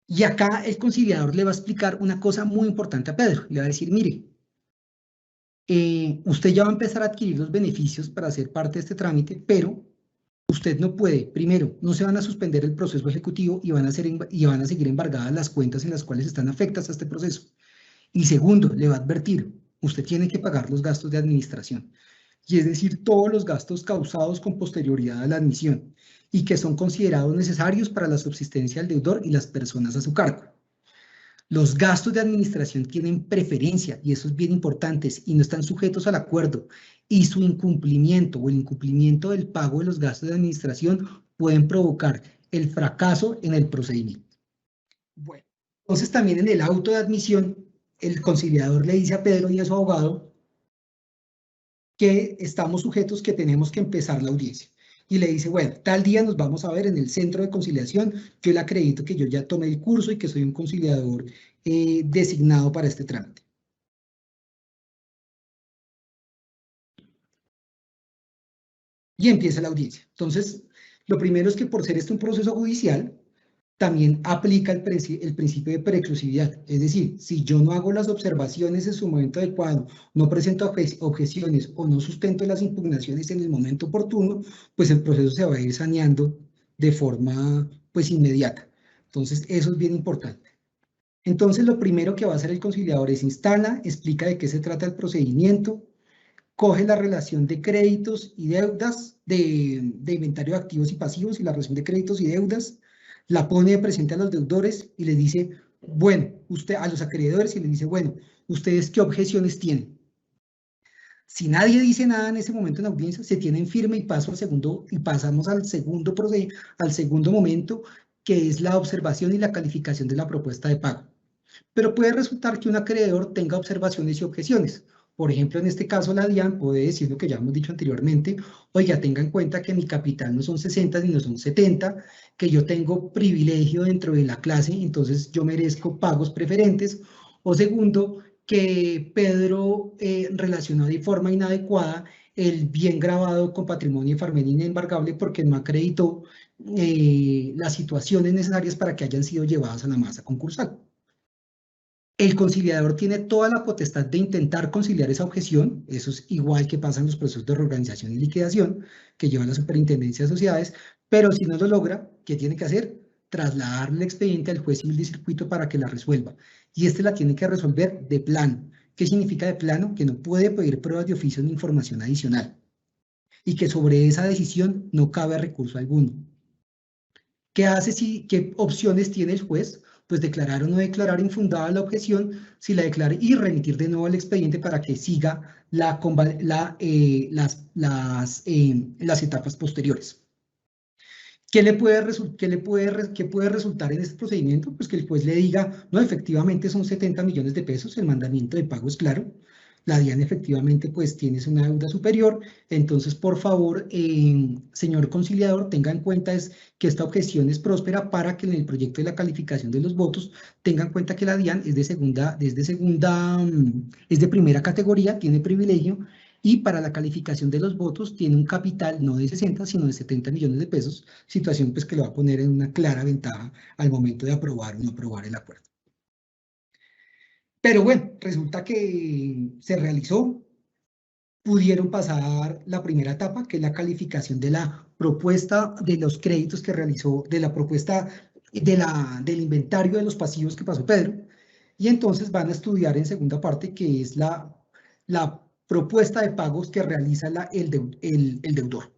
Y acá el conciliador le va a explicar una cosa muy importante a Pedro. Le va a decir, mire, usted ya va a empezar a adquirir los beneficios para ser parte de este trámite, pero usted no puede, primero, no se van a suspender el proceso ejecutivo y van a seguir embargadas las cuentas en las cuales están afectas a este proceso. Y segundo, le va a advertir, usted tiene que pagar los gastos de administración, y es decir, todos los gastos causados con posterioridad a la admisión y que son considerados necesarios para la subsistencia del deudor y las personas a su cargo. Los gastos de administración tienen preferencia, y eso es bien importante, y no están sujetos al acuerdo, y su incumplimiento o el incumplimiento del pago de los gastos de administración pueden provocar el fracaso en el procedimiento. Bueno, entonces también en el auto de admisión, el conciliador le dice a Pedro y a su abogado que estamos sujetos, que tenemos que empezar la audiencia. Y le dice, bueno, tal día nos vamos a ver en el centro de conciliación. Yo le acredito que yo ya tomé el curso y que soy un conciliador designado para este trámite. Y empieza la audiencia. Entonces, lo primero es que por ser un proceso judicial, también aplica el principio de preclusividad. Es decir, si yo no hago las observaciones en su momento adecuado, no presento objeciones o no sustento las impugnaciones en el momento oportuno, pues el proceso se va a ir saneando de forma pues inmediata. Entonces, eso es bien importante. Entonces, lo primero que va a hacer el conciliador es instala, explica de qué se trata el procedimiento, coge la relación de créditos y deudas, de inventario de activos y pasivos y la relación de créditos y deudas, la pone de presente a los deudores y les dice, bueno, a los acreedores y les dice, bueno, ¿ustedes qué objeciones tienen? Si nadie dice nada en ese momento en la audiencia, se tienen firme y pasamos al segundo momento, que es la observación y la calificación de la propuesta de pago. pero puede resultar que un acreedor tenga observaciones y objeciones. Por ejemplo, en este caso, la DIAN puede decir lo que ya hemos dicho anteriormente: oiga, tenga en cuenta que mi capital no son 60 sino son 70, que yo tengo privilegio dentro de la clase, entonces yo merezco pagos preferentes. O segundo, que Pedro relacionó de forma inadecuada el bien grabado con patrimonio de Farmel inembargable porque no acreditó las situaciones necesarias para que hayan sido llevadas a la masa concursal. El conciliador tiene toda la potestad de intentar conciliar esa objeción. Eso es igual que pasa en los procesos de reorganización y liquidación que lleva la Superintendencia de Sociedades, pero si no lo logra, ¿qué tiene que hacer? Trasladarle el expediente al juez civil de circuito para que la resuelva. Y este la tiene que resolver de plano. ¿Qué significa de plano? Que no puede pedir pruebas de oficio ni información adicional y que sobre esa decisión no cabe recurso alguno. ¿Qué opciones tiene el juez? Pues declarar o no declarar infundada la objeción, si la declara, y remitir de nuevo el expediente para que siga las etapas posteriores. ¿Qué puede resultar en este procedimiento? Pues que el juez le diga: no, efectivamente son 70 millones de pesos, el mandamiento de pago es claro, la DIAN efectivamente pues tienes una deuda superior, entonces por favor, señor conciliador, tenga en cuenta que esta objeción es próspera para que en el proyecto de la calificación de los votos tenga en cuenta que la DIAN es de primera categoría, tiene privilegio, y para la calificación de los votos tiene un capital no de 60, sino de 70 millones de pesos, situación pues que lo va a poner en una clara ventaja al momento de aprobar o no aprobar el acuerdo. Pero bueno, resulta que se realizó, pudieron pasar la primera etapa, que es la calificación de la propuesta de los créditos que realizó, de la propuesta del inventario de los pasivos que pasó Pedro, y entonces van a estudiar en segunda parte, que es la propuesta de pagos que realiza el deudor.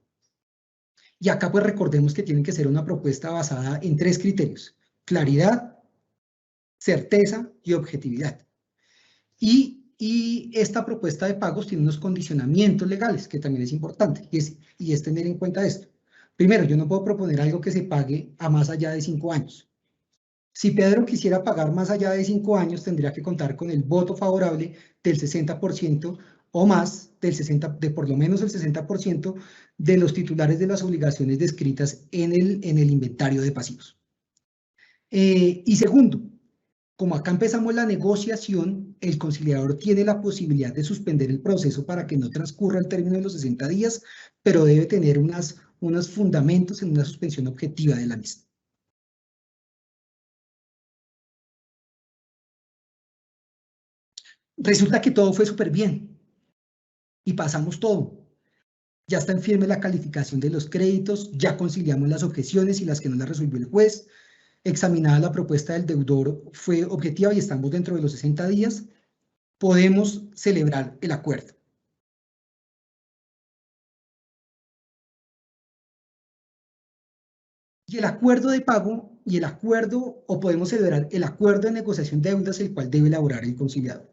Y acá pues recordemos que tiene que ser una propuesta basada en 3 criterios: claridad, certeza y objetividad. Y esta propuesta de pagos tiene unos condicionamientos legales, que también es importante, y es tener en cuenta esto. Primero, yo no puedo proponer algo que se pague a más allá de 5 años. Si Pedro quisiera pagar más allá de 5 años, tendría que contar con el voto favorable del 60% o más, de por lo menos el 60% de los titulares de las obligaciones descritas en el inventario de pasivos. Y segundo, como acá empezamos la negociación, el conciliador tiene la posibilidad de suspender el proceso para que no transcurra el término de los 60 días, pero debe tener unos fundamentos en una suspensión objetiva de la misma. Resulta que todo fue súper bien y pasamos todo. Ya está en firme la calificación de los créditos, ya conciliamos las objeciones y las que no las resolvió el juez. Examinada la propuesta del deudor fue objetiva y estamos dentro de los 60 días. Podemos celebrar el acuerdo. Y el acuerdo de pago o podemos celebrar el acuerdo de negociación de deudas, el cual debe elaborar el conciliador.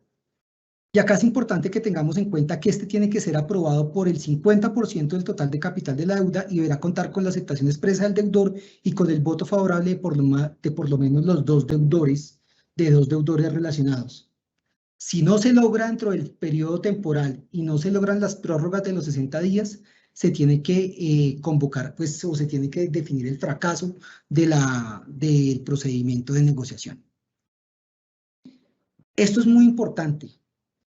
Y acá es importante que tengamos en cuenta que este tiene que ser aprobado por el 50% del total de capital de la deuda y deberá contar con la aceptación expresa del deudor y con el voto favorable de por lo menos los dos deudores relacionados. Si no se logra dentro del periodo temporal y no se logran las prórrogas de los 60 días, se tiene que convocar, pues, o se tiene que definir el fracaso del procedimiento de negociación. Esto es muy importante.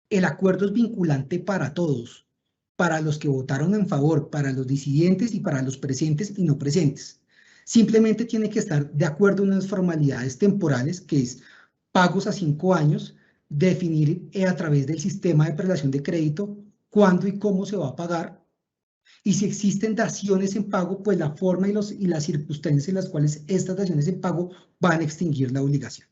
El acuerdo es vinculante para todos, para los que votaron en favor, para los disidentes y para los presentes y no presentes. Simplemente tiene que estar de acuerdo en unas formalidades temporales, que es pagos a 5 años, definir a través del sistema de prelación de crédito cuándo y cómo se va a pagar, y si existen daciones en pago, pues la forma y las circunstancias en las cuales estas daciones en pago van a extinguir la obligación.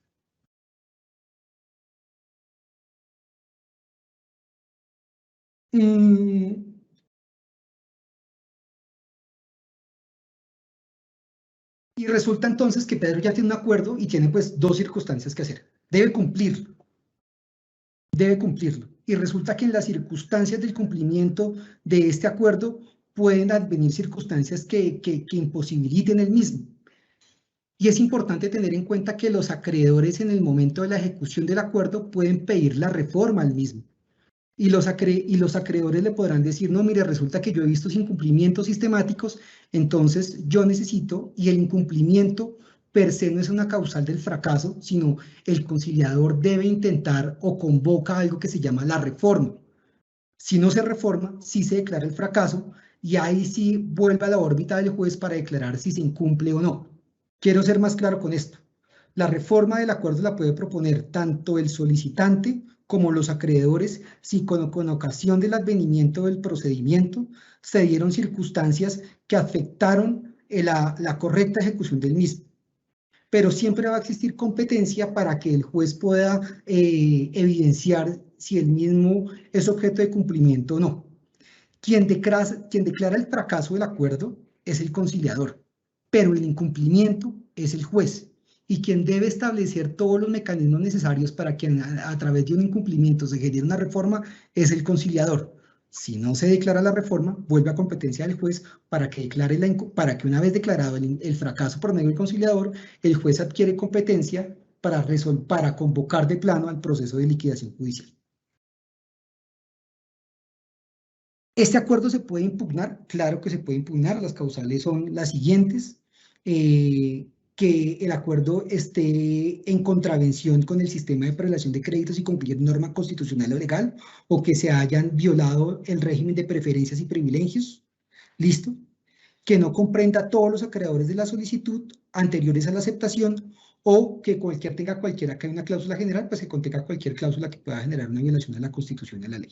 Y resulta entonces que Pedro ya tiene un acuerdo y tiene pues 2 circunstancias que hacer. Debe cumplirlo. Y resulta que en las circunstancias del cumplimiento de este acuerdo pueden advenir circunstancias que imposibiliten el mismo. Y es importante tener en cuenta que los acreedores en el momento de la ejecución del acuerdo pueden pedir la reforma al mismo. Y los acreedores le podrán decir, no, mire, resulta que yo he visto incumplimientos sistemáticos, entonces yo necesito, y el incumplimiento per se no es una causal del fracaso, sino el conciliador debe intentar o convoca algo que se llama la reforma. Si no se reforma, sí se declara el fracaso, y ahí sí vuelve a la órbita del juez para declarar si se incumple o no. Quiero ser más claro con esto. La reforma del acuerdo la puede proponer tanto el solicitante como los acreedores si con ocasión del advenimiento del procedimiento se dieron circunstancias que afectaron la correcta ejecución del mismo. Pero siempre va a existir competencia para que el juez pueda evidenciar si el mismo es objeto de cumplimiento o no. Quien declara el fracaso del acuerdo es el conciliador, pero el incumplimiento es el juez. Y quien debe establecer todos los mecanismos necesarios para que a través de un incumplimiento se genere una reforma es el conciliador. Si no se declara la reforma, vuelve a competencia del juez para que una vez declarado el fracaso por medio del conciliador, el juez adquiere competencia para convocar de plano al proceso de liquidación judicial. ¿Este acuerdo se puede impugnar? Claro que se puede impugnar. Las causales son las siguientes. Que el acuerdo esté en contravención con el sistema de prelación de créditos y cumplir norma constitucional o legal, o que se hayan violado el régimen de preferencias y privilegios. ¿Listo? Que no comprenda todos los acreedores de la solicitud anteriores a la aceptación, o que tenga cualquiera que haya una cláusula general, pues que contenga cualquier cláusula que pueda generar una violación a la Constitución y a la ley.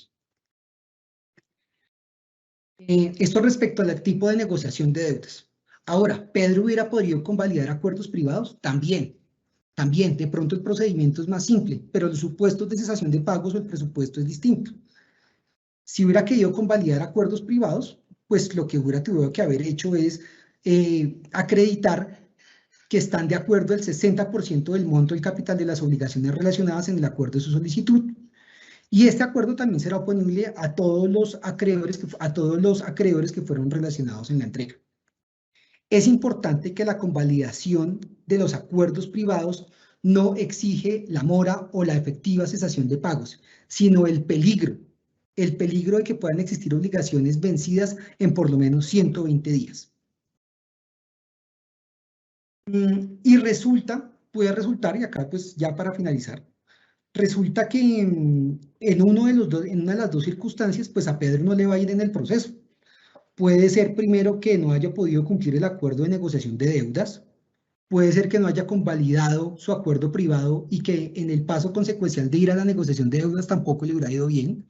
Esto respecto al tipo de negociación de deudas. Ahora, ¿Pedro hubiera podido convalidar acuerdos privados? También, de pronto el procedimiento es más simple, pero los supuestos de cesación de pagos o el presupuesto es distinto. Si hubiera querido convalidar acuerdos privados, pues lo que hubiera tenido que haber hecho es acreditar que están de acuerdo el 60% del monto del capital de las obligaciones relacionadas en el acuerdo de su solicitud. Y este acuerdo también será oponible a todos los acreedores que fueron relacionados en la entrega. Es importante que la convalidación de los acuerdos privados no exige la mora o la efectiva cesación de pagos, sino el peligro de que puedan existir obligaciones vencidas en por lo menos 120 días. Y puede resultar, y acá pues ya para finalizar, resulta que en una de las dos circunstancias, pues a Pedro no le va a ir en el proceso. Puede ser primero que no haya podido cumplir el acuerdo de negociación de deudas, puede ser que no haya convalidado su acuerdo privado y que en el paso consecuencial de ir a la negociación de deudas tampoco le hubiera ido bien,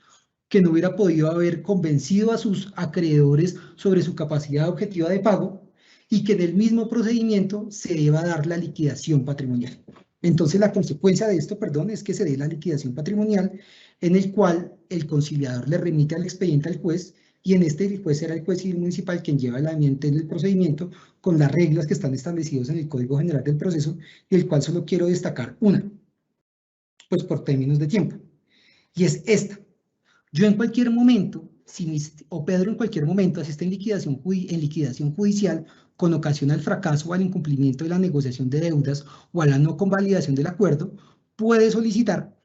que no hubiera podido haber convencido a sus acreedores sobre su capacidad objetiva de pago y que en el mismo procedimiento se deba dar la liquidación patrimonial. Entonces, la consecuencia de esto, es que se dé la liquidación patrimonial, en el cual el conciliador le remite al expediente al juez, y en este el juez será el juez civil municipal quien lleva la mente en el procedimiento con las reglas que están establecidas en el Código General del Proceso, y el cual solo quiero destacar una, pues por términos de tiempo, y es esta. Yo en cualquier momento, o Pedro en cualquier momento asiste en liquidación judicial con ocasión al fracaso o al incumplimiento de la negociación de deudas o a la no convalidación del acuerdo, puede solicitar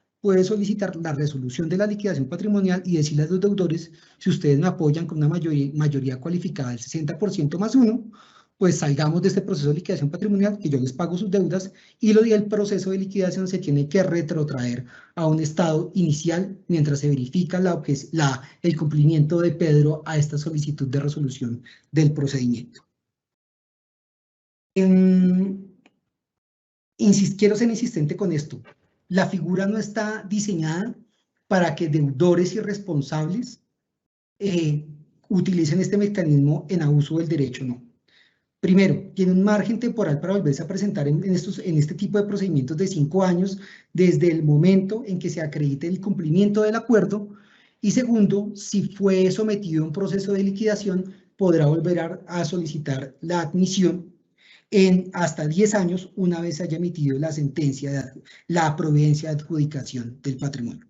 la resolución de la liquidación patrimonial y decirle a los deudores: si ustedes me apoyan con una mayoría cualificada del 60% más 1, pues salgamos de este proceso de liquidación patrimonial, que yo les pago sus deudas, y el proceso de liquidación se tiene que retrotraer a un estado inicial mientras se verifica el cumplimiento de Pedro a esta solicitud de resolución del procedimiento. Quiero ser insistente con esto. La figura no está diseñada para que deudores irresponsables utilicen este mecanismo en abuso del derecho, no. Primero, tiene un margen temporal para volverse a presentar en este tipo de procedimientos de 5 años desde el momento en que se acredite el cumplimiento del acuerdo. Y segundo, si fue sometido a un proceso de liquidación, podrá volver a solicitar la admisión en hasta 10 años una vez haya emitido la sentencia, la providencia de adjudicación del patrimonio.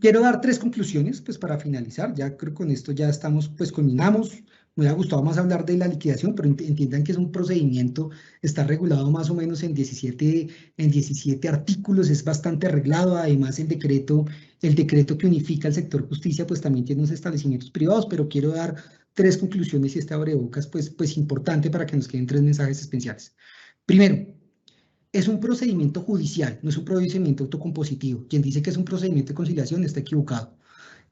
Quiero dar 3 conclusiones, pues para finalizar. Ya creo que con esto ya estamos, pues culminamos. Me hubiera gustado más hablar de la liquidación, pero entiendan que es un procedimiento, está regulado más o menos en 17 artículos, es bastante arreglado. Además, el decreto que unifica el sector justicia, pues también tiene unos establecimientos privados, pero quiero dar 3 conclusiones y este abrebocas, pues importante para que nos queden 3 mensajes especiales. Primero, es un procedimiento judicial, no es un procedimiento autocompositivo. Quien dice que es un procedimiento de conciliación está equivocado.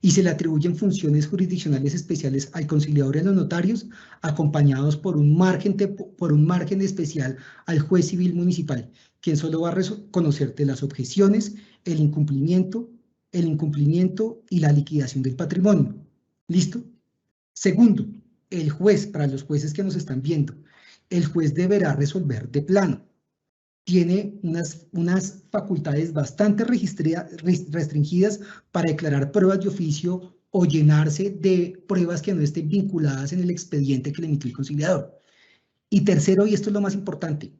Y se le atribuyen funciones jurisdiccionales especiales al conciliador y a los notarios, acompañados por un margen especial al juez civil municipal, quien solo va a reconocer de las objeciones, el incumplimiento y la liquidación del patrimonio. ¿Listo? Segundo, el juez, para los jueces que nos están viendo, el juez deberá resolver de plano. Tiene unas facultades bastante restringidas para declarar pruebas de oficio o llenarse de pruebas que no estén vinculadas en el expediente que le emitió el conciliador. Y tercero, y esto es lo más importante,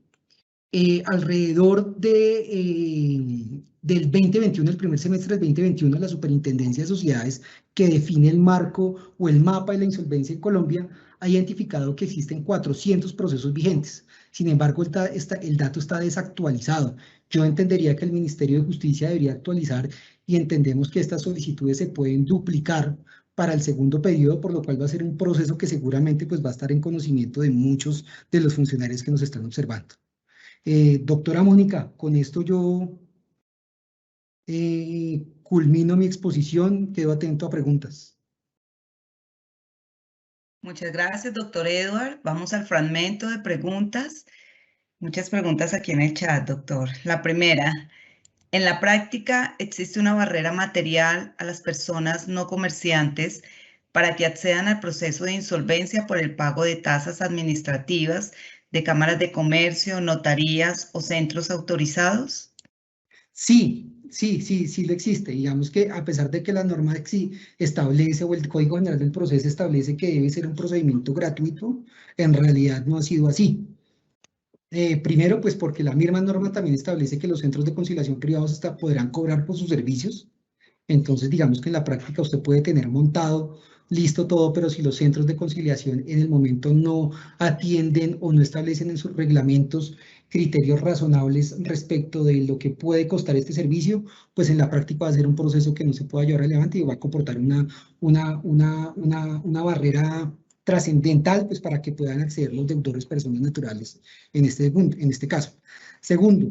alrededor del 2021, el primer semestre del 2021, la Superintendencia de Sociedades, que define el marco o el mapa de la insolvencia en Colombia, ha identificado que existen 400 procesos vigentes. Sin embargo, el dato está desactualizado. Yo entendería que el Ministerio de Justicia debería actualizar, y entendemos que estas solicitudes se pueden duplicar para el segundo periodo, por lo cual va a ser un proceso que seguramente pues, va a estar en conocimiento de muchos de los funcionarios que nos están observando. Doctora Mónica, con esto yo culmino mi exposición, quedo atento a preguntas. Muchas gracias, doctor Edward. Vamos al fragmento de preguntas. Muchas preguntas aquí en el chat, doctor. La primera, en la práctica, ¿existe una barrera material a las personas no comerciantes para que accedan al proceso de insolvencia por el pago de tasas administrativas de cámaras de comercio, notarías o centros autorizados? Sí lo existe. Digamos que a pesar de que la norma establece o el Código General del Proceso establece que debe ser un procedimiento gratuito, en realidad no ha sido así. Primero, pues porque la misma norma también establece que los centros de conciliación privados podrán cobrar por sus servicios. Entonces, digamos que en la práctica usted puede tener montado, listo todo, pero si los centros de conciliación en el momento no atienden o no establecen en sus reglamentos criterios razonables respecto de lo que puede costar este servicio, pues en la práctica va a ser un proceso que no se pueda llevar adelante y va a comportar una barrera trascendental, pues para que puedan acceder los deudores personas naturales en este caso. Segundo,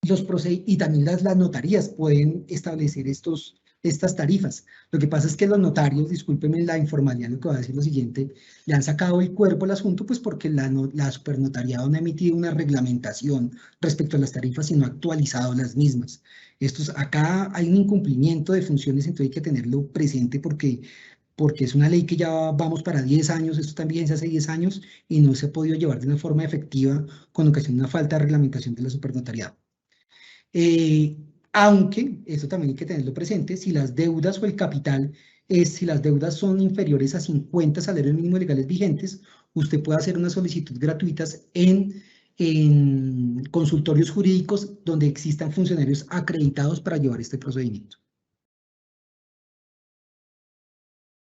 y también las notarías pueden establecer estas tarifas. Lo que pasa es que los notarios, discúlpenme la informalidad, lo que va a decir lo siguiente, le han sacado el cuerpo al asunto, pues porque la supernotariado no ha emitido una reglamentación respecto a las tarifas y no ha actualizado las mismas. Acá hay un incumplimiento de funciones, entonces hay que tenerlo presente porque es una ley que ya vamos para 10 años, esto también se hace 10 años y no se ha podido llevar de una forma efectiva con ocasión de una falta de reglamentación de la supernotariado. Aunque, eso también hay que tenerlo presente, si las deudas o el capital, si las deudas son inferiores a 50 salarios mínimos legales vigentes, usted puede hacer unas solicitudes gratuitas en consultorios jurídicos donde existan funcionarios acreditados para llevar este procedimiento.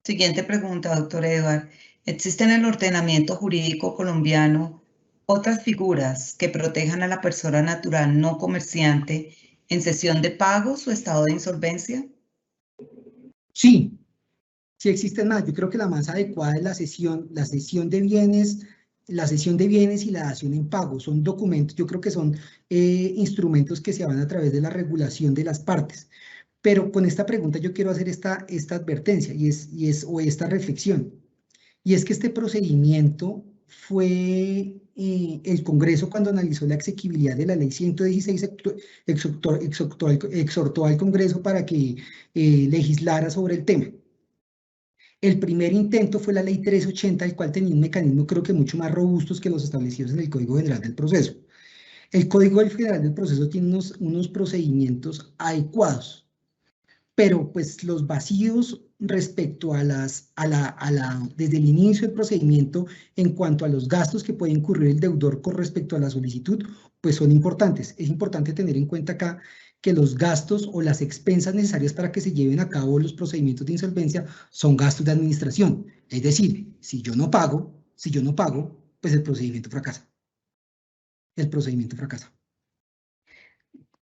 Siguiente pregunta, doctor Edward. ¿Existe en el ordenamiento jurídico colombiano otras figuras que protejan a la persona natural no comerciante en cesión de pagos o estado de insolvencia? Sí existen más. Yo creo que la más adecuada es la cesión de bienes, y la dación en pago. Son documentos, yo creo que son instrumentos que se van a través de la regulación de las partes. Pero con esta pregunta yo quiero hacer esta advertencia o esta reflexión. Y es que este procedimiento fue el Congreso, cuando analizó la exequibilidad de la ley 116, exhortó al Congreso para que legislara sobre el tema. El primer intento fue la ley 380, el cual tenía un mecanismo creo que mucho más robustos que los establecidos en el Código General del Proceso. El Código General del Proceso tiene unos procedimientos adecuados, pero pues los vacíos respecto desde el inicio del procedimiento en cuanto a los gastos que puede incurrir el deudor con respecto a la solicitud, pues son importantes. Es importante tener en cuenta acá que los gastos o las expensas necesarias para que se lleven a cabo los procedimientos de insolvencia son gastos de administración. Es decir, si yo no pago, pues el procedimiento fracasa. El procedimiento fracasa.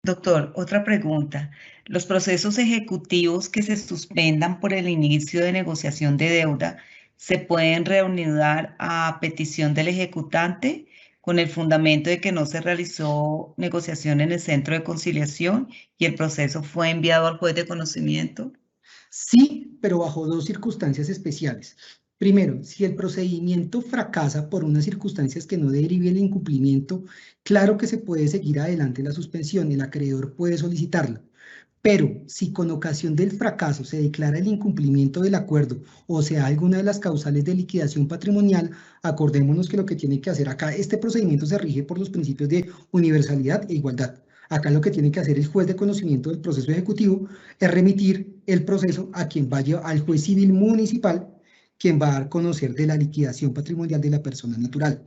Doctor, otra pregunta. ¿Los procesos ejecutivos que se suspendan por el inicio de negociación de deuda se pueden reanudar a petición del ejecutante con el fundamento de que no se realizó negociación en el centro de conciliación y el proceso fue enviado al juez de conocimiento? Sí, pero bajo dos circunstancias especiales. Primero, si el procedimiento fracasa por unas circunstancias que no derive el incumplimiento, claro que se puede seguir adelante la suspensión y el acreedor puede solicitarla. Pero si con ocasión del fracaso se declara el incumplimiento del acuerdo o sea alguna de las causales de liquidación patrimonial, acordémonos que lo que tiene que hacer acá, este procedimiento se rige por los principios de universalidad e igualdad. Acá lo que tiene que hacer el juez de conocimiento del proceso ejecutivo es remitir el proceso a quien vaya al juez civil municipal, quien va a dar a conocer de la liquidación patrimonial de la persona natural.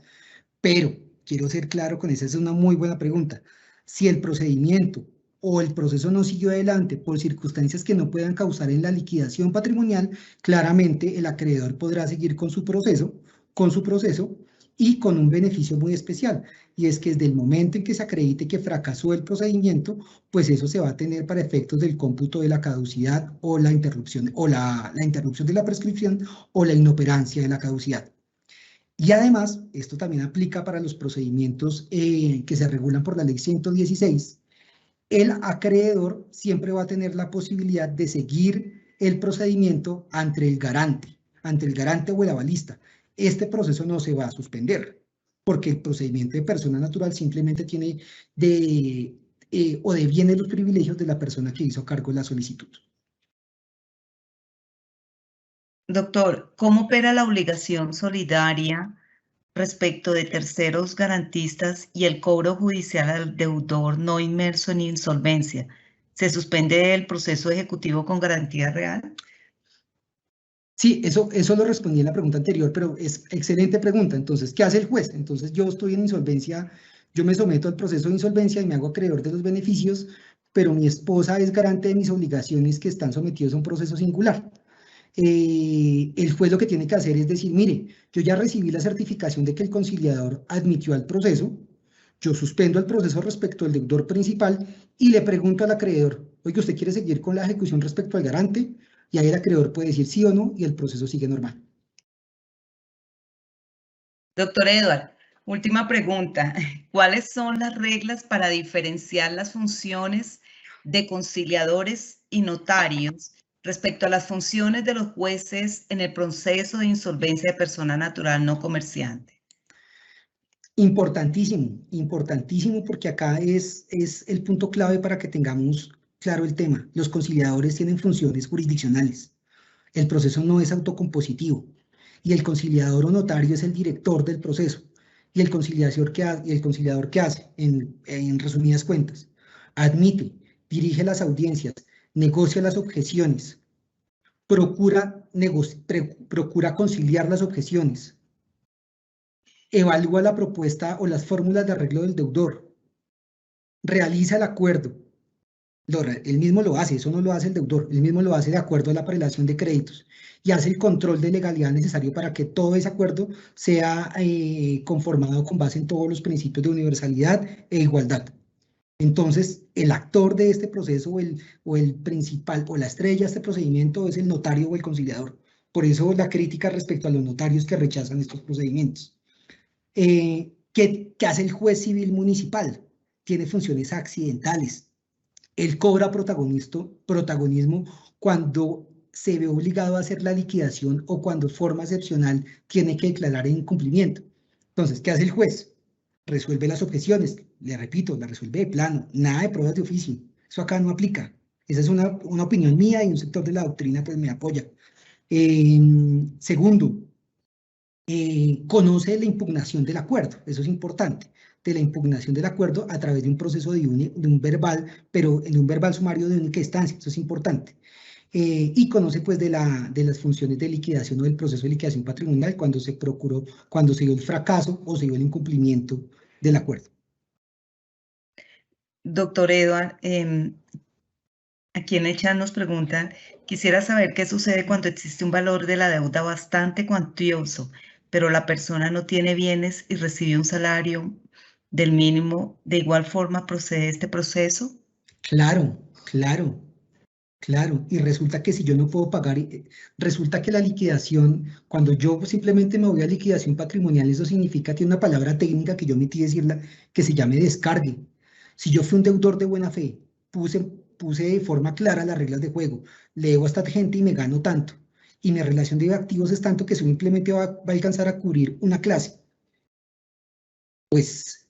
Pero quiero ser claro con esa, es una muy buena pregunta. Si el procedimiento o el proceso no siguió adelante por circunstancias que no puedan causar en la liquidación patrimonial, claramente el acreedor podrá seguir con su proceso y con un beneficio muy especial, y es que desde el momento en que se acredite que fracasó el procedimiento, pues eso se va a tener para efectos del cómputo de la caducidad o la interrupción, la interrupción de la prescripción o la inoperancia de la caducidad. Y además, esto también aplica para los procedimientos que se regulan por la ley 116, el acreedor siempre va a tener la posibilidad de seguir el procedimiento ante el garante o el avalista. Este proceso no se va a suspender, porque el procedimiento de persona natural simplemente tiene o deviene los privilegios de la persona que hizo cargo de la solicitud. Doctor, ¿cómo opera la obligación solidaria respecto de terceros garantistas y el cobro judicial al deudor no inmerso en insolvencia? ¿Se suspende el proceso ejecutivo con garantía real? Sí, eso lo respondí en la pregunta anterior, pero es excelente pregunta. Entonces, ¿qué hace el juez? Entonces, yo estoy en insolvencia, yo me someto al proceso de insolvencia y me hago acreedor de los beneficios, pero mi esposa es garante de mis obligaciones que están sometidos a un proceso singular. El juez lo que tiene que hacer es decir, mire, yo ya recibí la certificación de que el conciliador admitió al proceso, yo suspendo el proceso respecto al deudor principal y le pregunto al acreedor, oye, ¿usted quiere seguir con la ejecución respecto al garante? Y ahí el acreedor puede decir sí o no y el proceso sigue normal. Doctor Edward, última pregunta. ¿Cuáles son las reglas para diferenciar las funciones de conciliadores y notarios respecto a las funciones de los jueces en el proceso de insolvencia de persona natural no comerciante? Importantísimo, importantísimo porque acá es el punto clave para que tengamos claro el tema. Los conciliadores tienen funciones jurisdiccionales. El proceso no es autocompositivo y el conciliador o notario es el director del proceso. Y el conciliador que hace, en resumidas cuentas, admite, dirige las audiencias, negocia las objeciones, procura conciliar las objeciones, evalúa la propuesta o las fórmulas de arreglo del deudor, realiza el acuerdo. Él mismo lo hace, eso no lo hace el deudor, él mismo lo hace de acuerdo a la prelación de créditos y hace el control de legalidad necesario para que todo ese acuerdo sea conformado con base en todos los principios de universalidad e igualdad. Entonces, el actor de este proceso o el principal o la estrella de este procedimiento es el notario o el conciliador. Por eso la crítica respecto a los notarios que rechazan estos procedimientos. ¿Qué hace el juez civil municipal? Tiene funciones accidentales. Él cobra protagonismo cuando se ve obligado a hacer la liquidación o cuando forma excepcional tiene que declarar en incumplimiento. Entonces, ¿qué hace el juez? Resuelve las objeciones. Le repito, la resuelve de plano. Nada de pruebas de oficio. Eso acá no aplica. Esa es una opinión mía y un sector de la doctrina pues me apoya. Segundo, conoce la impugnación del acuerdo, eso es importante, de la impugnación del acuerdo a través de un proceso de un verbal, pero en un verbal sumario de única instancia, eso es importante. Y conoce pues de las funciones de liquidación o del proceso de liquidación patrimonial cuando se dio el fracaso o se dio el incumplimiento del acuerdo. Doctor Edward, aquí en el chat nos preguntan, quisiera saber qué sucede cuando existe un valor de la deuda bastante cuantioso, pero la persona no tiene bienes y recibe un salario del mínimo. ¿De igual forma procede este proceso? Claro, claro. Claro, y resulta que si yo no puedo pagar, resulta que la liquidación, cuando yo simplemente me voy a liquidación patrimonial, eso significa, tiene una palabra técnica que yo omití decirla, que se llame descargue. Si yo fui un deudor de buena fe, puse, puse de forma clara las reglas de juego, le debo a esta gente y me gano tanto, y mi relación de activos es tanto que simplemente va a alcanzar a cubrir una clase, pues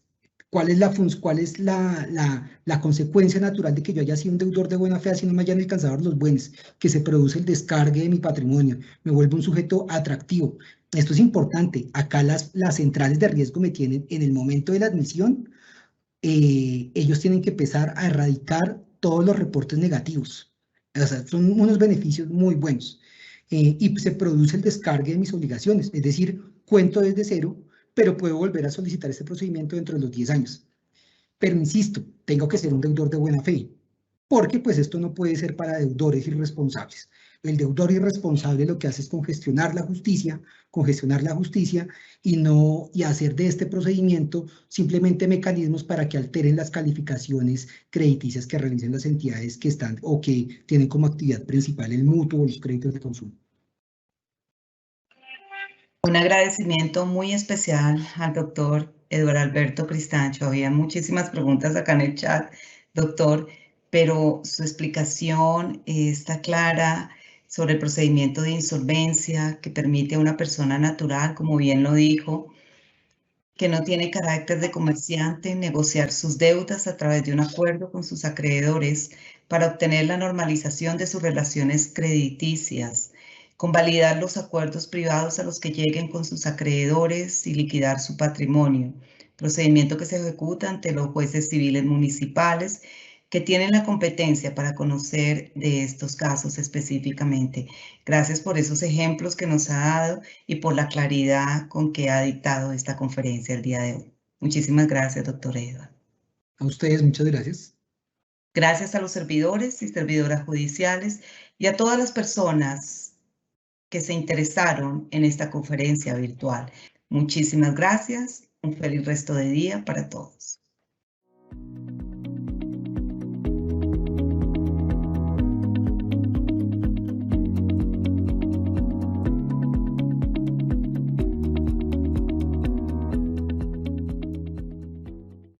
cuál es la consecuencia natural de que yo haya sido un deudor de buena fe, así no me hayan alcanzado los buenos, que se produce el descargue de mi patrimonio, me vuelvo un sujeto atractivo. Esto es importante. Acá las centrales de riesgo me tienen en el momento de la admisión, ellos tienen que empezar a erradicar todos los reportes negativos. O sea, son unos beneficios muy buenos. Y se produce el descargue de mis obligaciones, es decir, cuento desde cero, pero puedo volver a solicitar este procedimiento dentro de los 10 años. Pero insisto, tengo que ser un deudor de buena fe, porque pues esto no puede ser para deudores irresponsables. El deudor irresponsable lo que hace es congestionar la justicia y hacer de este procedimiento simplemente mecanismos para que alteren las calificaciones crediticias que realicen las entidades que están o que tienen como actividad principal el mutuo o los créditos de consumo. Un agradecimiento muy especial al doctor Eduardo Alberto Cristancho. Había muchísimas preguntas acá en el chat, doctor, pero su explicación está clara sobre el procedimiento de insolvencia que permite a una persona natural, como bien lo dijo, que no tiene carácter de comerciante, negociar sus deudas a través de un acuerdo con sus acreedores para obtener la normalización de sus relaciones crediticias, convalidar los acuerdos privados a los que lleguen con sus acreedores y liquidar su patrimonio, procedimiento que se ejecuta ante los jueces civiles municipales que tienen la competencia para conocer de estos casos específicamente. Gracias por esos ejemplos que nos ha dado y por la claridad con que ha dictado esta conferencia el día de hoy. Muchísimas gracias, doctor Edward. A ustedes, muchas gracias. Gracias a los servidores y servidoras judiciales y a todas las personas que se interesaron en esta conferencia virtual. Muchísimas gracias. Un feliz resto de día para todos.